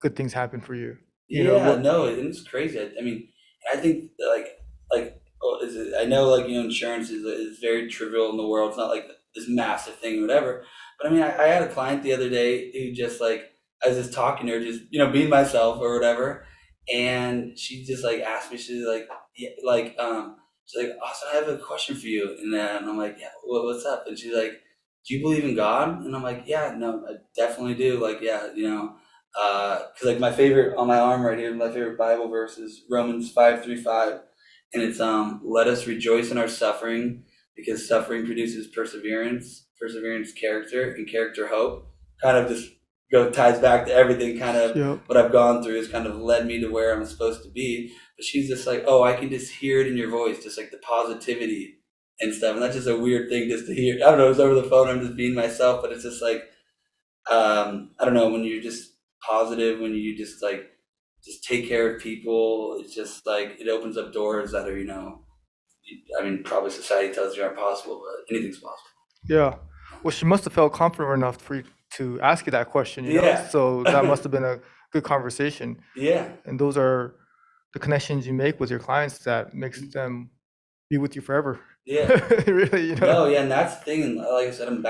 Speaker 1: good things happen for you.
Speaker 2: Yeah,
Speaker 1: What?
Speaker 2: no, and it's crazy. I mean, I think that, oh, I know, like, insurance is very trivial in the world. It's not like this massive thing or whatever. But I mean, I had a client the other day who just like I was just talking to her, just being myself or whatever, and she just like asked me, she's like, yeah, she's like, Austin, I have a question for you, and then I'm like, yeah, what's up? And she's like, do you believe in God? And I'm like, yeah, no, I definitely do. Like, yeah, because like my favorite on my arm right here, my favorite Bible verse is Romans 5:3-5, and it's let us rejoice in our suffering because suffering produces perseverance, perseverance character, and character hope. Kind of just ties back to everything. Kind of
Speaker 1: Yep.
Speaker 2: what I've gone through has kind of led me to where I'm supposed to be. But she's just like, oh, I can just hear it in your voice, just like the positivity and stuff. And that's just a weird thing just to hear. I don't know. It's over the phone. I'm just being myself, but it's just like I don't know, when you're just positive, when you just like just take care of people, it's just like it opens up doors that are, I mean, probably society tells you aren't possible, but anything's possible.
Speaker 1: Yeah. Well, she must have felt confident enough for you to ask you that question.
Speaker 2: Yeah.
Speaker 1: So that must have been a good conversation.
Speaker 2: Yeah.
Speaker 1: And those are the connections you make with your clients that makes them be with you forever.
Speaker 2: Yeah.
Speaker 1: Really.
Speaker 2: No, yeah, and that's the thing. And like I said, I'm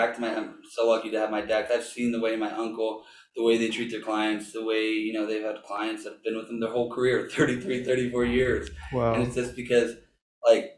Speaker 2: so lucky to have my dad. 'Cause I've seen the way my uncle, the way they treat their clients, the way, they've had clients that have been with them their whole career, 33, 34 years. And
Speaker 1: Wow.
Speaker 2: it's just because, like,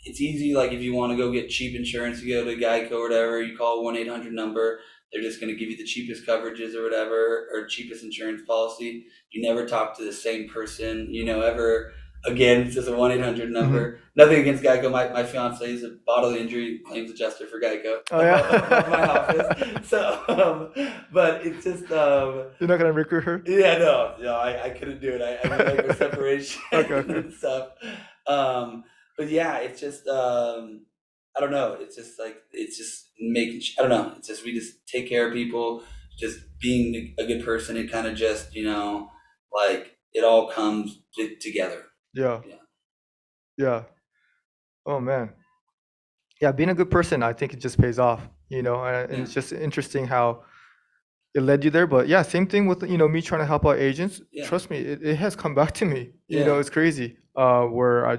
Speaker 2: it's easy. Like, if you want to go get cheap insurance, you go to Geico or whatever, you call 1-800 number. They're just going to give you the cheapest coverages or whatever, or cheapest insurance policy. You never talk to the same person, ever again. It's just a 1-800 number. Nothing against Geico. My fiance is a bodily injury claims adjuster for Geico.
Speaker 1: Oh yeah.
Speaker 2: Of my office. So, but it's just,
Speaker 1: You're not gonna recruit her?
Speaker 2: yeah, no, I couldn't do it. I would like a separation
Speaker 1: Okay.
Speaker 2: and stuff. But yeah, it's just, I don't know. It's just like, it's just making, I don't know. It's just, we just take care of people, just being a good person. It kind of just, like it all comes together.
Speaker 1: Yeah.
Speaker 2: Yeah.
Speaker 1: Yeah. Oh man. Yeah, being a good person, I think it just pays off. And
Speaker 2: Yeah.
Speaker 1: it's just interesting how it led you there. But yeah, same thing with me trying to help out agents.
Speaker 2: Yeah.
Speaker 1: Trust me, it has come back to me.
Speaker 2: Yeah.
Speaker 1: It's crazy. Where I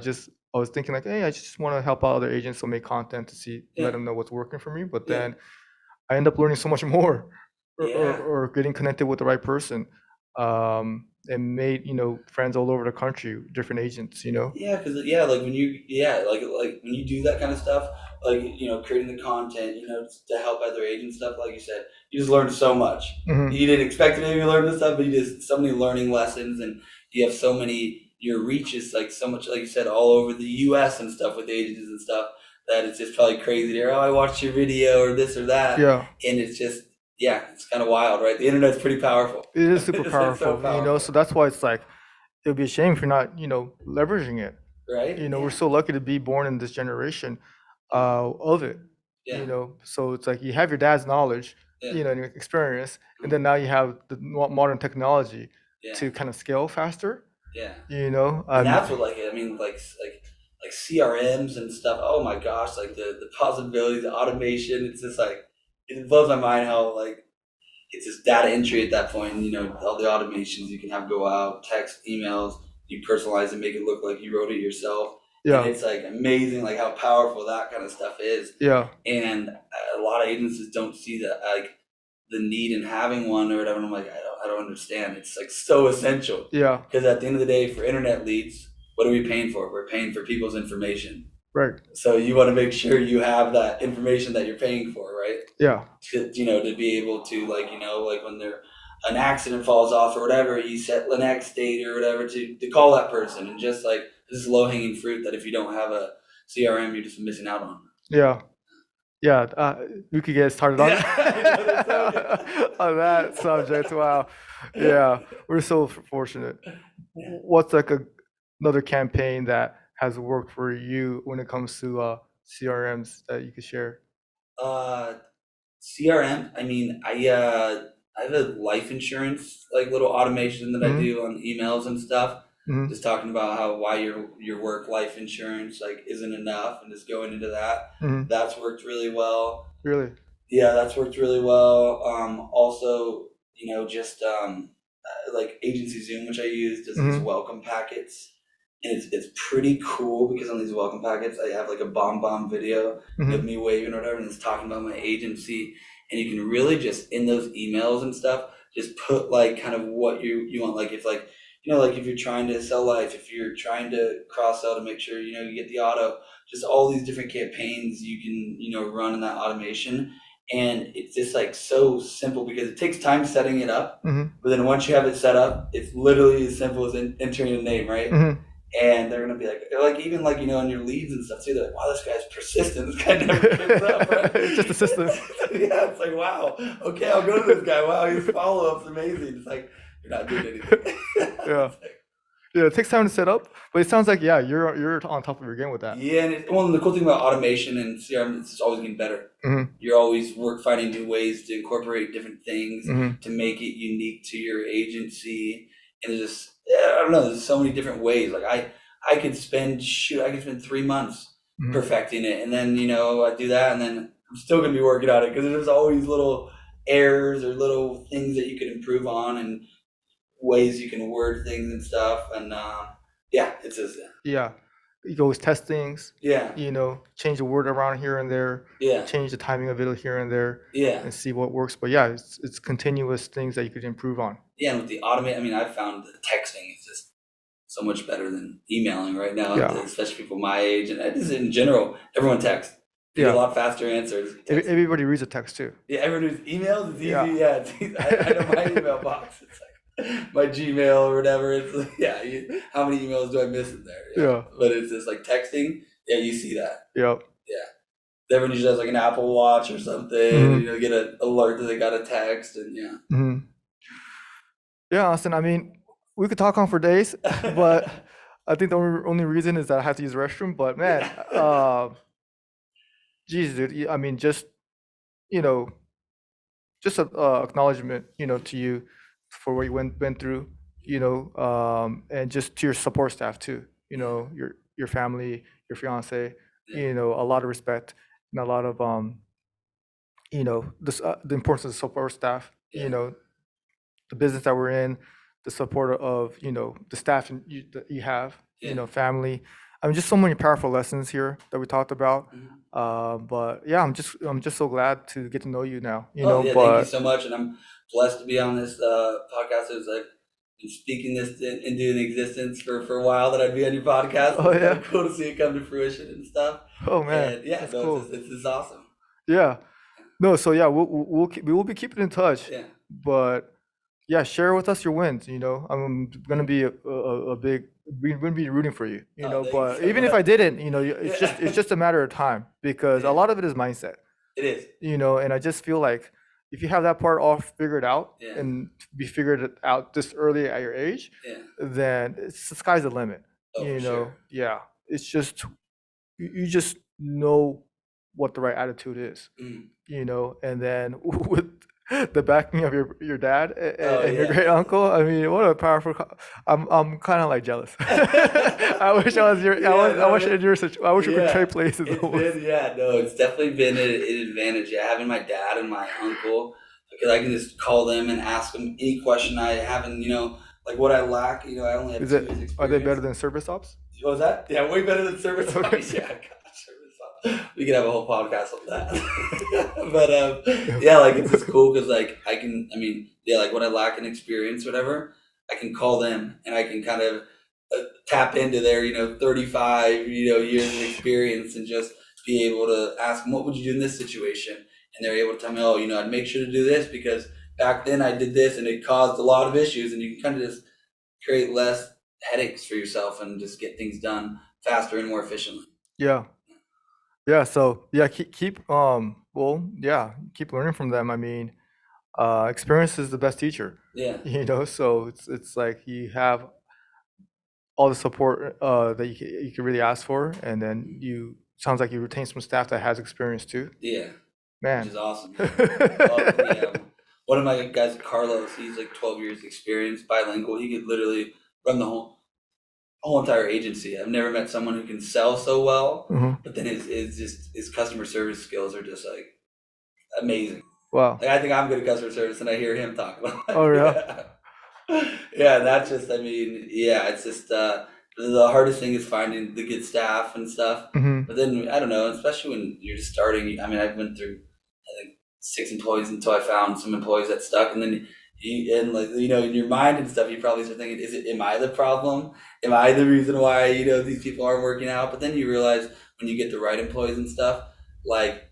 Speaker 1: was thinking like, hey, I just want to help out other agents, so make content to let
Speaker 2: Yeah.
Speaker 1: them know what's working for me. But
Speaker 2: Yeah.
Speaker 1: then I end up learning so much more,
Speaker 2: Yeah.
Speaker 1: or getting connected with the right person, and made friends all over the country, different agents.
Speaker 2: Yeah, because like when like when you do that kind of stuff, like creating the content, to help other agents stuff, like you said, you just learn so much.
Speaker 1: Hmm.
Speaker 2: You didn't expect to maybe learn this stuff, but you just so many learning lessons, and you have so many. Your reach is like so much, like you said, all over the U.S. and stuff with agents and stuff that it's just probably crazy to hear. Oh, I watched your video or this or that,
Speaker 1: Yeah,
Speaker 2: and it's just it's kind of wild, right? The internet's pretty powerful.
Speaker 1: it is super
Speaker 2: It's so
Speaker 1: powerful.
Speaker 2: powerful,
Speaker 1: So that's why it's like it would be a shame if you're not leveraging it.
Speaker 2: right?
Speaker 1: We're
Speaker 2: Yeah,
Speaker 1: so lucky to be born in this generation of it.
Speaker 2: yeah,
Speaker 1: So it's like you have your dad's knowledge,
Speaker 2: yeah,
Speaker 1: and your experience, and then now you have the modern technology
Speaker 2: yeah,
Speaker 1: to kind of scale faster.
Speaker 2: yeah. And
Speaker 1: Um,
Speaker 2: that's what, like, I mean, like CRMs and stuff. Oh my gosh, like the possibilities, the automation. It's just like it blows my mind how like it's just data entry at that point. And, all the automations you can have go out, text, emails. You personalize and make it look like you wrote it yourself, and
Speaker 1: yeah,
Speaker 2: it's like amazing, like how powerful that kind of stuff is.
Speaker 1: yeah,
Speaker 2: And a lot of agencies don't see that, like the need in having one or whatever. And I'm like, I don't understand. It's like so essential
Speaker 1: yeah,
Speaker 2: because at the end of the day, for internet leads, what are we paying for? We're paying for people's information.
Speaker 1: right,
Speaker 2: So you want to make sure you have that information that you're paying for, right?
Speaker 1: yeah,
Speaker 2: To be able to, like, like when an accident falls off or whatever, you set the next date or whatever to call that person. And just like this is low hanging fruit that if you don't have a CRM, you're just missing out on.
Speaker 1: yeah. Yeah, we could get started on
Speaker 2: Yeah.
Speaker 1: on that subject. Wow. Yeah, we're so fortunate. What's like another campaign that has worked for you when it comes to CRMs that you could share?
Speaker 2: Uh, CRM. I mean, I have a life insurance like little automation that I
Speaker 1: Hmm.
Speaker 2: do on emails and stuff.
Speaker 1: Mhm.
Speaker 2: just talking about how why your work life insurance like isn't enough, and just going into that.
Speaker 1: Mhm.
Speaker 2: That's worked really well.
Speaker 1: Really.
Speaker 2: Yeah, that's worked really well. Also, just like Agency Zoom, which I use, does these
Speaker 1: Mhm.
Speaker 2: welcome packets, and it's pretty cool because on these welcome packets, I have like a bomb video of
Speaker 1: Mhm.
Speaker 2: me waving or whatever, and it's talking about my agency, and you can really just in those emails and stuff, just put like kind of what you want. Like if like like if you're trying to sell life, if you're trying to cross sell to make sure you get the auto, just all these different campaigns you can run in that automation, and it's just like so simple because it takes time setting it up,
Speaker 1: Mhm.
Speaker 2: but then once you have it set up, it's literally as simple as entering a name, right?
Speaker 1: Mhm.
Speaker 2: And they're gonna be like even like in your leads and stuff too. They're like, wow, this guy's persistent. This guy never gives up, right?
Speaker 1: It's just a system.
Speaker 2: Yeah, it's like wow. Okay, I'll go to this guy. Wow, his follow up's amazing. It's like you're not doing anything.
Speaker 1: Yeah.
Speaker 2: It's like,
Speaker 1: Yeah, it takes time to set up, but it sounds like yeah, you're on top of your game with that.
Speaker 2: yeah, and well, the cool thing about automation and CRM is it's always getting better.
Speaker 1: Mhm.
Speaker 2: You're always finding new ways to incorporate different things
Speaker 1: Mhm.
Speaker 2: to make it unique to your agency. And there's just I don't know, there's so many different ways. Like I could spend 3 months
Speaker 1: Mhm.
Speaker 2: perfecting it, and then I do that, and then I'm still gonna be working on it because there's always little errors or little things that you could improve on, and ways you can word things and stuff. And yeah, it's just
Speaker 1: Yeah. You go with test things,
Speaker 2: yeah,
Speaker 1: change the word around here and there,
Speaker 2: yeah,
Speaker 1: change the timing of it here and there,
Speaker 2: yeah.
Speaker 1: and see what works. But yeah, it's continuous things that you could improve on.
Speaker 2: Yeah, and with the automate, I mean, I've found that texting is just so much better than emailing right now,
Speaker 1: Yeah.
Speaker 2: especially people my age, and just in general, everyone texts. You get a
Speaker 1: Yeah.
Speaker 2: lot faster answers. Text.
Speaker 1: Everybody reads a text too.
Speaker 2: Yeah, everyone who's emails, it's easy.
Speaker 1: Yeah.
Speaker 2: Yeah, it's easy. I know my email box. It's like my Gmail or whatever. It's like, yeah, how many emails do I miss in there?
Speaker 1: Yeah.
Speaker 2: But it's just like texting. Yeah, you see that.
Speaker 1: Yep.
Speaker 2: Yeah. Everyone usually has like an Apple Watch or something.
Speaker 1: Mhm.
Speaker 2: Get an alert that they got a text, and yeah.
Speaker 1: Mhm. Yeah, Austin. I mean, we could talk on for days, but I think the only reason is that I have to use the restroom. But man, geez, dude. I mean, you know, just a acknowledgement, to you for what you went through, and just to your support staff too. Your family, your fiance.
Speaker 2: Yeah.
Speaker 1: A lot of respect and a lot of this the importance of the support staff.
Speaker 2: Yeah.
Speaker 1: The business that we're in, the support of the staff that you have,
Speaker 2: Yeah.
Speaker 1: family. I mean, just so many powerful lessons here that we talked about.
Speaker 2: Mhm.
Speaker 1: But yeah, I'm just so glad to get to know you now.
Speaker 2: Oh yeah, thank you
Speaker 1: But
Speaker 2: so much, and I'm blessed to be on this podcast. As I've been speaking this into existence for a while, that I'd be on your podcast.
Speaker 1: oh
Speaker 2: It's kind
Speaker 1: yeah,
Speaker 2: of cool to see it come to fruition and stuff.
Speaker 1: oh man,
Speaker 2: And yeah,
Speaker 1: that's
Speaker 2: no,
Speaker 1: cool.
Speaker 2: it's just awesome.
Speaker 1: Yeah, no, so yeah, we will be keeping in touch.
Speaker 2: Yeah.
Speaker 1: But yeah, share with us your wins. I'm gonna be a big. We're gonna be rooting for you.
Speaker 2: Oh, thank you
Speaker 1: But
Speaker 2: so
Speaker 1: even if
Speaker 2: much.
Speaker 1: I didn't, it's just
Speaker 2: Yeah.
Speaker 1: it's just a matter of time because a
Speaker 2: Yeah,
Speaker 1: lot of it is mindset.
Speaker 2: it is.
Speaker 1: And I just feel like if you have that part all figured out
Speaker 2: Yeah.
Speaker 1: and be figured it out this early at your age,
Speaker 2: Yeah.
Speaker 1: then the sky's the limit.
Speaker 2: Oh, for sure.
Speaker 1: Yeah, it's just you just know what the right attitude is.
Speaker 2: Mm.
Speaker 1: And then with the backing of your dad
Speaker 2: Oh
Speaker 1: and your
Speaker 2: yeah.
Speaker 1: great uncle, I mean, what a powerful. I'm kind of like jealous. I wish I was your.
Speaker 2: Yeah,
Speaker 1: I
Speaker 2: no,
Speaker 1: wish in your situation. I wish we could
Speaker 2: yeah.
Speaker 1: trade places.
Speaker 2: It's
Speaker 1: almost.
Speaker 2: been no, it's definitely been an advantage. Yeah, having my dad and my uncle, because I can just call them and ask them any question I have, and like what I lack. I only have
Speaker 1: Is
Speaker 2: 2
Speaker 1: it?
Speaker 2: years
Speaker 1: Are they
Speaker 2: experience.
Speaker 1: better than service ops?
Speaker 2: What was that? Yeah, way better than service
Speaker 1: Okay.
Speaker 2: office. Yeah, gosh, service office. We could have a whole podcast on that. But yeah, like it's just cool because like I can. I mean, yeah, like when I lack an experience, whatever, I can call them and I can kind of tap into their 35 years of experience, and just be able to ask them, what would you do in this situation, and they're able to tell me, oh, I'd make sure to do this because back then I did this and it caused a lot of issues, and you can kind of just create less headaches for yourself and just get things done faster and more efficiently.
Speaker 1: Yeah. Yeah. So yeah, keep well, yeah, keep learning from them. I mean, experience is the best teacher.
Speaker 2: Yeah.
Speaker 1: So it's like you have all the support that you can really ask for, and then you sounds like you retain some staff that has experience too.
Speaker 2: Yeah, which
Speaker 1: Man.
Speaker 2: is awesome. Well, yeah. One of my guys, Carlos, he's like 12 years experience, bilingual. He could literally run the whole whole entire agency. I've never met someone who can sell so well,
Speaker 1: Hmm.
Speaker 2: but then his customer service skills are just like amazing.
Speaker 1: Wow.
Speaker 2: Like I think I'm good at customer service, and I hear him talk about
Speaker 1: Oh
Speaker 2: it.
Speaker 1: yeah.
Speaker 2: Yeah. Yeah, that's just, I mean, yeah, it's just the hardest thing is finding the good staff and stuff.
Speaker 1: Hmm.
Speaker 2: But then I don't know, especially when you're just starting. I mean, I went through I think 6 employees until I found some employees that stuck, and then and like in your mind and stuff, you probably start thinking, am I the problem? Am I the reason why these people aren't working out? But then you realize when you get the right employees and stuff, like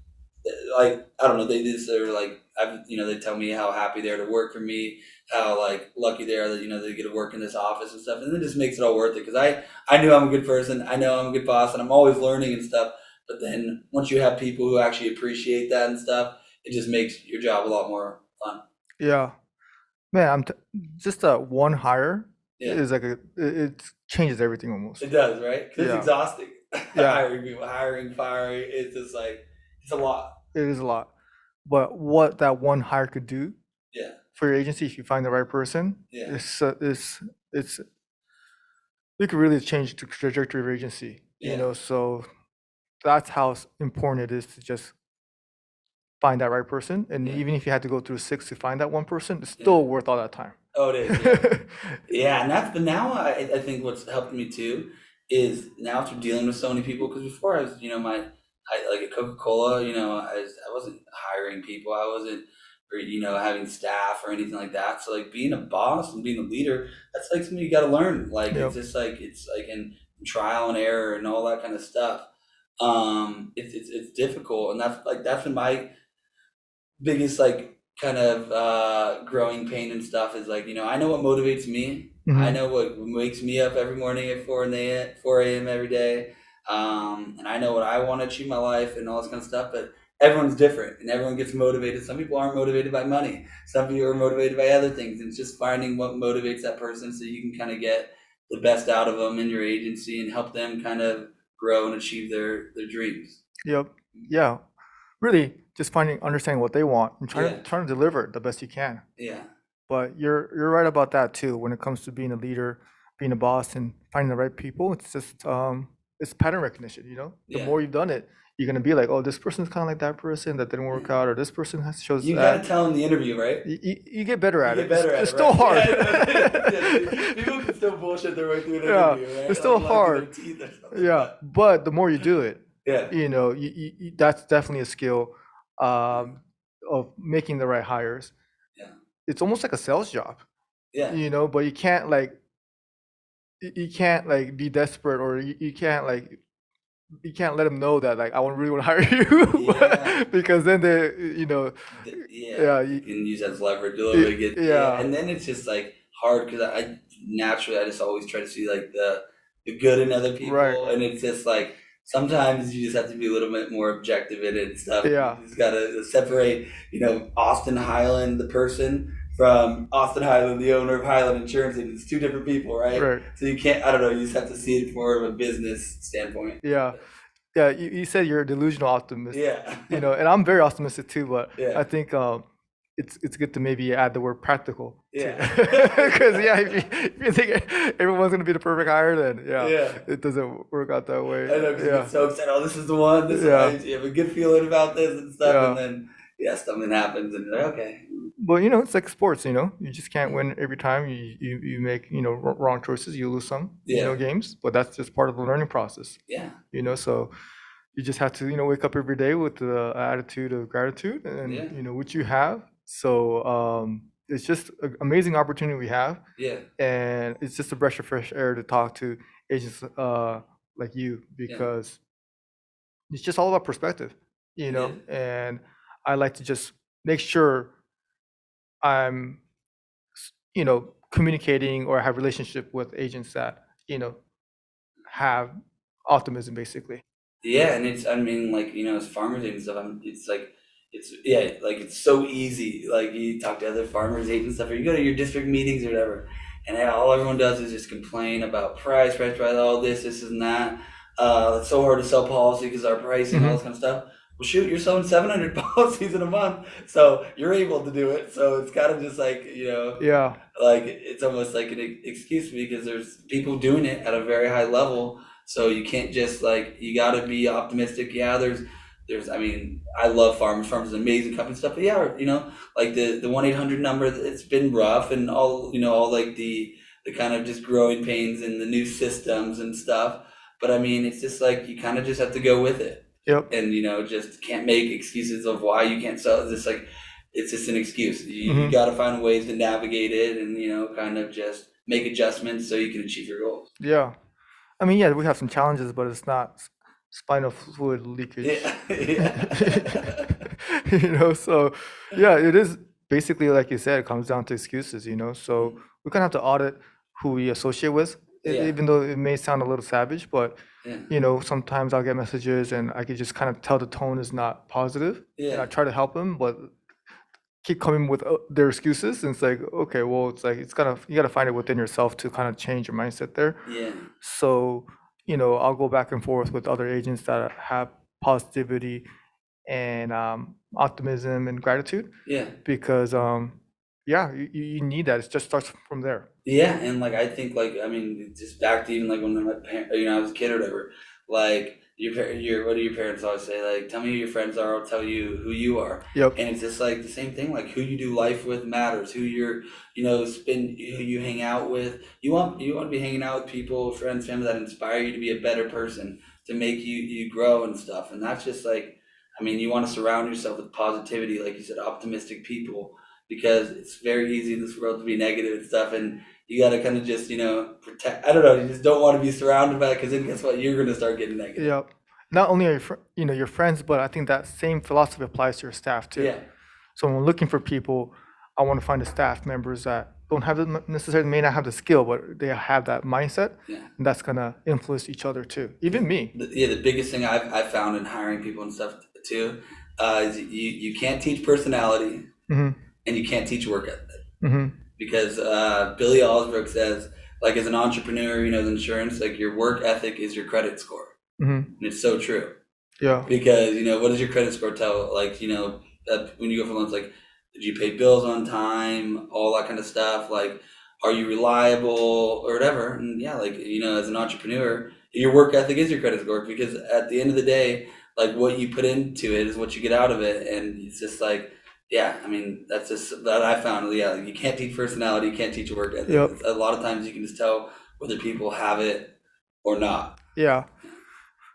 Speaker 2: I don't know, they're like they tell me how happy they are to work for me, how like lucky they are that they get to work in this office and stuff, and it just makes it all worth it because I knew I'm a good person, I know I'm a good boss, and I'm always learning and stuff. But then once you have people who actually appreciate that and stuff, it just makes your job a lot more fun.
Speaker 1: Yeah. Man, just one hire
Speaker 2: Yeah,
Speaker 1: is like it changes everything almost.
Speaker 2: it does, right? Because it's
Speaker 1: Yeah.
Speaker 2: exhausting.
Speaker 1: Yeah.
Speaker 2: Hiring people, hiring, firing, it's just like it's a lot.
Speaker 1: It is a lot. But what that one hire could do
Speaker 2: Yeah,
Speaker 1: for your agency, if you find the right person,
Speaker 2: yeah,
Speaker 1: it's it could really change the trajectory of your agency.
Speaker 2: yeah,
Speaker 1: So that's how important it is to just find that right person. And
Speaker 2: yeah,
Speaker 1: even if you had to go through six to find that one person, it's
Speaker 2: yeah.
Speaker 1: still worth all that time.
Speaker 2: Oh, it is. Yeah. Yeah, and but now I think what's helped me too is now after dealing with so many people, because before I was, like at Coca-Cola, I wasn't hiring people, I wasn't, or, having staff or anything like that. So like being a boss and being a leader, that's like something you got to learn. Like
Speaker 1: Yep.
Speaker 2: it's like in trial and error and all that kind of stuff. It's difficult, and that's been my biggest like kind of growing pain and stuff is like I know what motivates me. I
Speaker 1: Hmm.
Speaker 2: know what wakes me up every morning at 4 a.m. every day, and I know what I want to achieve in my life and all this kind of stuff. But everyone's different, and everyone gets motivated. Some people aren't motivated by money. Some people are motivated by other things. And it's just finding what motivates that person so you can kind of get the best out of them in your agency and help them kind of grow and achieve their dreams.
Speaker 1: Yep. Yeah. Really, just understanding what they want and
Speaker 2: Yeah,
Speaker 1: trying to deliver it the best you can.
Speaker 2: yeah,
Speaker 1: But you're right about that too. When it comes to being a leader, being a boss, and finding the right people, it's just it's pattern recognition. The
Speaker 2: yeah.
Speaker 1: more you've done it, you're gonna be like, oh, this person's kind of like that person that didn't work
Speaker 2: Yeah.
Speaker 1: out, or this person shows
Speaker 2: You got
Speaker 1: that.
Speaker 2: to tell in the interview, right?
Speaker 1: You get better
Speaker 2: You
Speaker 1: at
Speaker 2: get
Speaker 1: it. It's,
Speaker 2: better at
Speaker 1: it's
Speaker 2: it,
Speaker 1: still
Speaker 2: right?
Speaker 1: hard.
Speaker 2: Yeah, people can still bullshit their way through an
Speaker 1: Yeah,
Speaker 2: interview, right?
Speaker 1: it's still
Speaker 2: Like lying
Speaker 1: hard.
Speaker 2: through their teeth or something.
Speaker 1: Yeah, but the more you do it,
Speaker 2: Yeah,
Speaker 1: that's definitely a skill
Speaker 2: yeah,
Speaker 1: um, of making the right hires.
Speaker 2: yeah,
Speaker 1: It's almost like a sales job,
Speaker 2: yeah,
Speaker 1: but you can't like be desperate, or you can't let them know that like I want really want to hire
Speaker 2: yeah.
Speaker 1: you because then they
Speaker 2: Yeah,
Speaker 1: yeah
Speaker 2: you can use that as leverage a little bit. Yeah,
Speaker 1: yeah
Speaker 2: and then it's just like hard because I naturally I just always try to see like the good in other
Speaker 1: right
Speaker 2: people, and it's just like sometimes you just have to be a little bit more objective in it and stuff.
Speaker 1: yeah
Speaker 2: You just gotta separate, Austin Highland, the person, from Austin Highland, the owner of Highland Insurance. It's two different people, right?
Speaker 1: right
Speaker 2: So you can't. I don't know. You just have to see it more of a business standpoint.
Speaker 1: yeah yeah you said you're a delusional optimist,
Speaker 2: Yeah,
Speaker 1: and I'm very optimistic too, but
Speaker 2: yeah,
Speaker 1: I think it's good to maybe add the word practical too.
Speaker 2: yeah,
Speaker 1: Because yeah, if you think everyone's gonna be the perfect hire, then yeah,
Speaker 2: yeah.
Speaker 1: it doesn't work out that way.
Speaker 2: I know because you
Speaker 1: Yeah,
Speaker 2: get so upset. Oh, this is the one.
Speaker 1: yeah,
Speaker 2: You have a good feeling about this and stuff, and
Speaker 1: yeah.
Speaker 2: then yeah, something happens, and you're like, okay,
Speaker 1: But it's like sports. You just can't win every time. You make wrong choices. You lose some
Speaker 2: yeah,
Speaker 1: games, but that's just part of the learning process.
Speaker 2: yeah,
Speaker 1: So you just have to wake up every day with the attitude of gratitude, and
Speaker 2: yeah,
Speaker 1: which you have. So it's just an amazing opportunity we have,
Speaker 2: yeah,
Speaker 1: and it's just a breath of fresh air to talk to agents like you,
Speaker 2: yeah.
Speaker 1: because it's just all about perspective.
Speaker 2: It is.
Speaker 1: And I like to just make sure I'm communicating or have relationship with agents that have optimism basically.
Speaker 2: Yeah, and it's I mean like as farmers and stuff, it's like yeah like it's so easy. Like you talk to other farmers agents and stuff, or you go to your district meetings or whatever, and all everyone does is just complain about price, all this and that. It's so hard to sell policy because our pricing, all
Speaker 1: Hmm.
Speaker 2: this kind of stuff. Well, shoot, you're selling 700 policies in a month, so you're able to do it. So it's kind of just like,
Speaker 1: Yeah.
Speaker 2: like it's almost like an excuse because there's people doing it at a very high level. So you can't just like, you got to be optimistic. Yeah, I mean, I love Farmers. Farmers is an amazing company and stuff. But yeah, like the 1-800 number, it's been rough and all, all like the kind of just growing pains and the new systems and stuff. But I mean, it's just like you kind of just have to go with it
Speaker 1: Yep.
Speaker 2: and just can't make excuses of why you can't sell. It's just like it's just an excuse. You got to find ways to navigate it and kind of just make adjustments so you can achieve your goals.
Speaker 1: Yeah. I mean, yeah, we have some challenges, but it's not spinal fluid leakage.
Speaker 2: Yeah, yeah,
Speaker 1: So yeah, it is basically like you said, it comes down to excuses, So we kind of have to audit who we associate with,
Speaker 2: yeah,
Speaker 1: even though it may sound a little savage, but
Speaker 2: yeah,
Speaker 1: sometimes I'll get messages and I could just kind of tell the tone is not positive, and I
Speaker 2: yeah,
Speaker 1: try to help them, but keep coming with their excuses, and it's like, okay, well, it's like you gotta find it within yourself to kind of change your mindset there.
Speaker 2: yeah,
Speaker 1: So, I'll go back and forth with other agents that have positivity and optimism and gratitude
Speaker 2: yeah.
Speaker 1: because, yeah, you need that. It just starts from there.
Speaker 2: Yeah, and like I think like I mean just back to even like when my parents, I was a kid or whatever. Like your what do your parents always say? Like tell me who your friends are, I'll tell you who you are.
Speaker 1: Yep.
Speaker 2: And it's just like the same thing. Like who you do life with matters. Who you're spend who you hang out with. You want to be hanging out with people, friends, family that inspire you to be a better person, to make you grow and stuff. And that's just like I mean you want to surround yourself with positivity, like you said, optimistic people because it's very easy in this world to be negative and stuff and you got to kind of just protect. I don't know. You just don't want to be surrounded by it because then guess what? You're going to start getting negative.
Speaker 1: Yep. Not only are your friends, but I think that same philosophy applies to your staff too.
Speaker 2: Yeah.
Speaker 1: So when we're looking for people, I want to find the staff members that don't have necessarily may not have the skill, but they have that mindset,
Speaker 2: Yeah.
Speaker 1: and that's gonna influence each other too. Even me.
Speaker 2: The biggest thing I've found in hiring people and stuff too is you can't teach personality
Speaker 1: Hmm.
Speaker 2: and you can't teach work ethic
Speaker 1: Hmm.
Speaker 2: because Billy Alsbrook says like as an entrepreneur, in insurance, like your work ethic is your credit score,
Speaker 1: Hmm.
Speaker 2: and it's so true.
Speaker 1: Yeah.
Speaker 2: Because what does your credit score tell? Like when you go for loans, like did you pay bills on time, all that kind of stuff. Like are you reliable or whatever? And yeah, like as an entrepreneur, your work ethic is your credit score because at the end of the day, like what you put into it is what you get out of it, and it's just like. Yeah, I mean that's just that I found. Yeah, like, you can't teach personality, you can't teach work ethic.
Speaker 1: Yep.
Speaker 2: A lot of times you can just tell whether people have it or not.
Speaker 1: Yeah.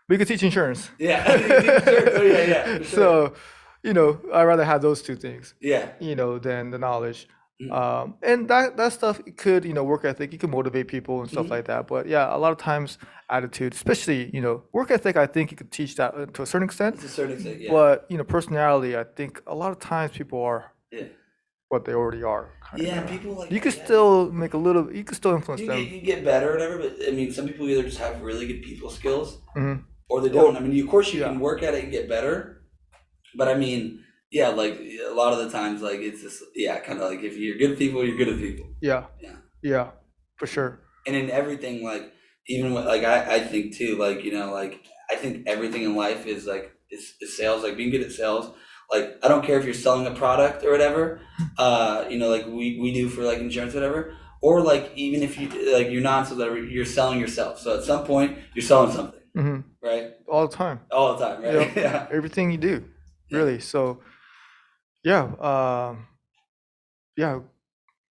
Speaker 1: We could teach insurance.
Speaker 2: Yeah, sure. Yeah, yeah. For sure.
Speaker 1: So, I'd rather have those two things,
Speaker 2: Yeah.
Speaker 1: than the knowledge.
Speaker 2: Mhm.
Speaker 1: And that stuff could, work ethic, you can motivate people and stuff
Speaker 2: Mhm.
Speaker 1: like that. But yeah, a lot of times attitude, especially, work ethic, I think you could teach that to a certain extent.
Speaker 2: To a certain extent, yeah.
Speaker 1: But, personality, I think a lot of times people are
Speaker 2: Yeah.
Speaker 1: what they already are.
Speaker 2: Yeah,
Speaker 1: Kinda.
Speaker 2: people like
Speaker 1: You could
Speaker 2: yeah.
Speaker 1: still make you could still influence
Speaker 2: You
Speaker 1: them.
Speaker 2: get better or whatever, but I mean, some people either just have really good people skills
Speaker 1: Hmm.
Speaker 2: or they don't. I mean, of course, you
Speaker 1: Yeah.
Speaker 2: can work at it and get better, but I mean, yeah, like a lot of the times, like it's just yeah, kind of like if you're good people, you're good at people.
Speaker 1: Yeah.
Speaker 2: Yeah.
Speaker 1: Yeah, for sure.
Speaker 2: And in everything, like even with like I think too, like like I think everything in life is like is sales, like being good at sales. Like I don't care if you're selling a product or whatever, like we do for like insurance, whatever, or like even if you like you're not so whatever, you're selling yourself. So at some point you're selling something,
Speaker 1: Hmm.
Speaker 2: right?
Speaker 1: All the time.
Speaker 2: All the time, right?
Speaker 1: Yep.
Speaker 2: Yeah.
Speaker 1: Everything you do,
Speaker 2: Yeah.
Speaker 1: really. So yeah, yeah.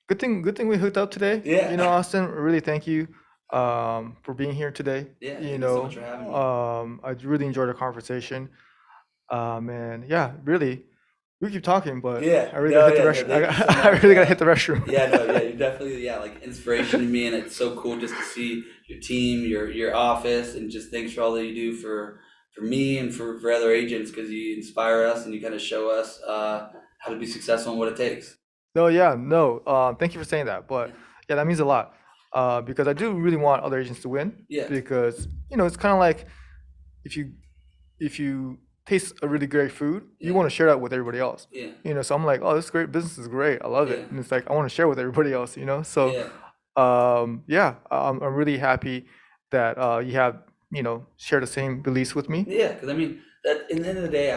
Speaker 1: Good thing we hooked up today.
Speaker 2: Yeah.
Speaker 1: Austin, really thank you for being here today.
Speaker 2: Yeah, thank you so much for having me.
Speaker 1: I really enjoyed the conversation. And yeah, really, we keep talking, but
Speaker 2: Yeah.
Speaker 1: I really
Speaker 2: No,
Speaker 1: gotta hit the
Speaker 2: yeah,
Speaker 1: restroom.
Speaker 2: thank you so
Speaker 1: I
Speaker 2: much.
Speaker 1: really gotta hit the restroom.
Speaker 2: Yeah, no, yeah, you're definitely like inspiration to me, and it's so cool just to see your team, your office, and just thanks for all that you do for me and for other agents because you inspire us and you kind of show us how to be successful and what it takes.
Speaker 1: No, yeah, no. Thank you for saying that. But
Speaker 2: Yeah,
Speaker 1: yeah, that means a lot. Because I do really want other agents to win.
Speaker 2: yeah,
Speaker 1: Because it's kind of like if you taste a really great food, you
Speaker 2: yeah,
Speaker 1: want to share that with everybody else.
Speaker 2: yeah,
Speaker 1: So I'm like, oh, this great business is great. I love it.
Speaker 2: yeah,
Speaker 1: And it's like I want to share with everybody else. So
Speaker 2: yeah,
Speaker 1: yeah, I'm really happy that you have shared the same beliefs with me.
Speaker 2: yeah. Because I mean, at the end of the day,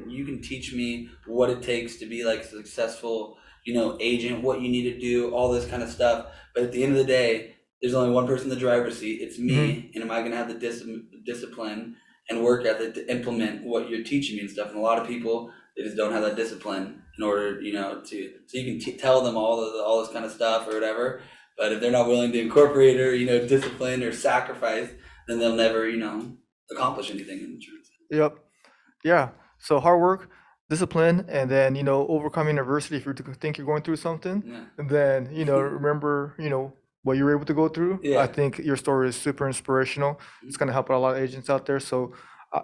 Speaker 2: you can teach me what it takes to be like a successful, agent, what you need to do, all this kind of stuff. But at the end of the day, there's only one person in the driver's seat. It's
Speaker 1: Mhm.
Speaker 2: me, and am I going to have the discipline and work ethic to implement what you're teaching me and stuff? And a lot of people, they just don't have that discipline in order, to so you can tell them all this kind of stuff or whatever. But if they're not willing to incorporate or discipline or sacrifice, then they'll never accomplish anything in insurance.
Speaker 1: Yep. Yeah. So hard work, discipline, and then overcoming adversity. If you think you're going through something,
Speaker 2: Yeah.
Speaker 1: and then remember what you were able to go through. I
Speaker 2: Yeah.
Speaker 1: think your story is super inspirational. It's gonna help out a lot of agents out there. So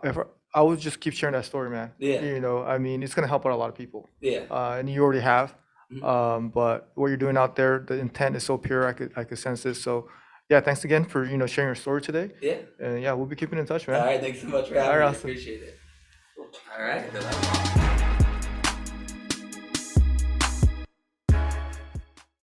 Speaker 1: if I would just keep sharing that story, man.
Speaker 2: Yeah.
Speaker 1: I mean, it's gonna help out a lot of people.
Speaker 2: Yeah.
Speaker 1: And you already have.
Speaker 2: Mhm.
Speaker 1: But what you're doing out there, the intent is so pure. I could sense it. So yeah, thanks again for sharing your story today.
Speaker 2: Yeah.
Speaker 1: And yeah, we'll be keeping in touch,
Speaker 2: All
Speaker 1: man.
Speaker 2: right. Thanks so much for
Speaker 1: All
Speaker 2: having
Speaker 1: right,
Speaker 2: me.
Speaker 1: awesome.
Speaker 2: Appreciate it. All right.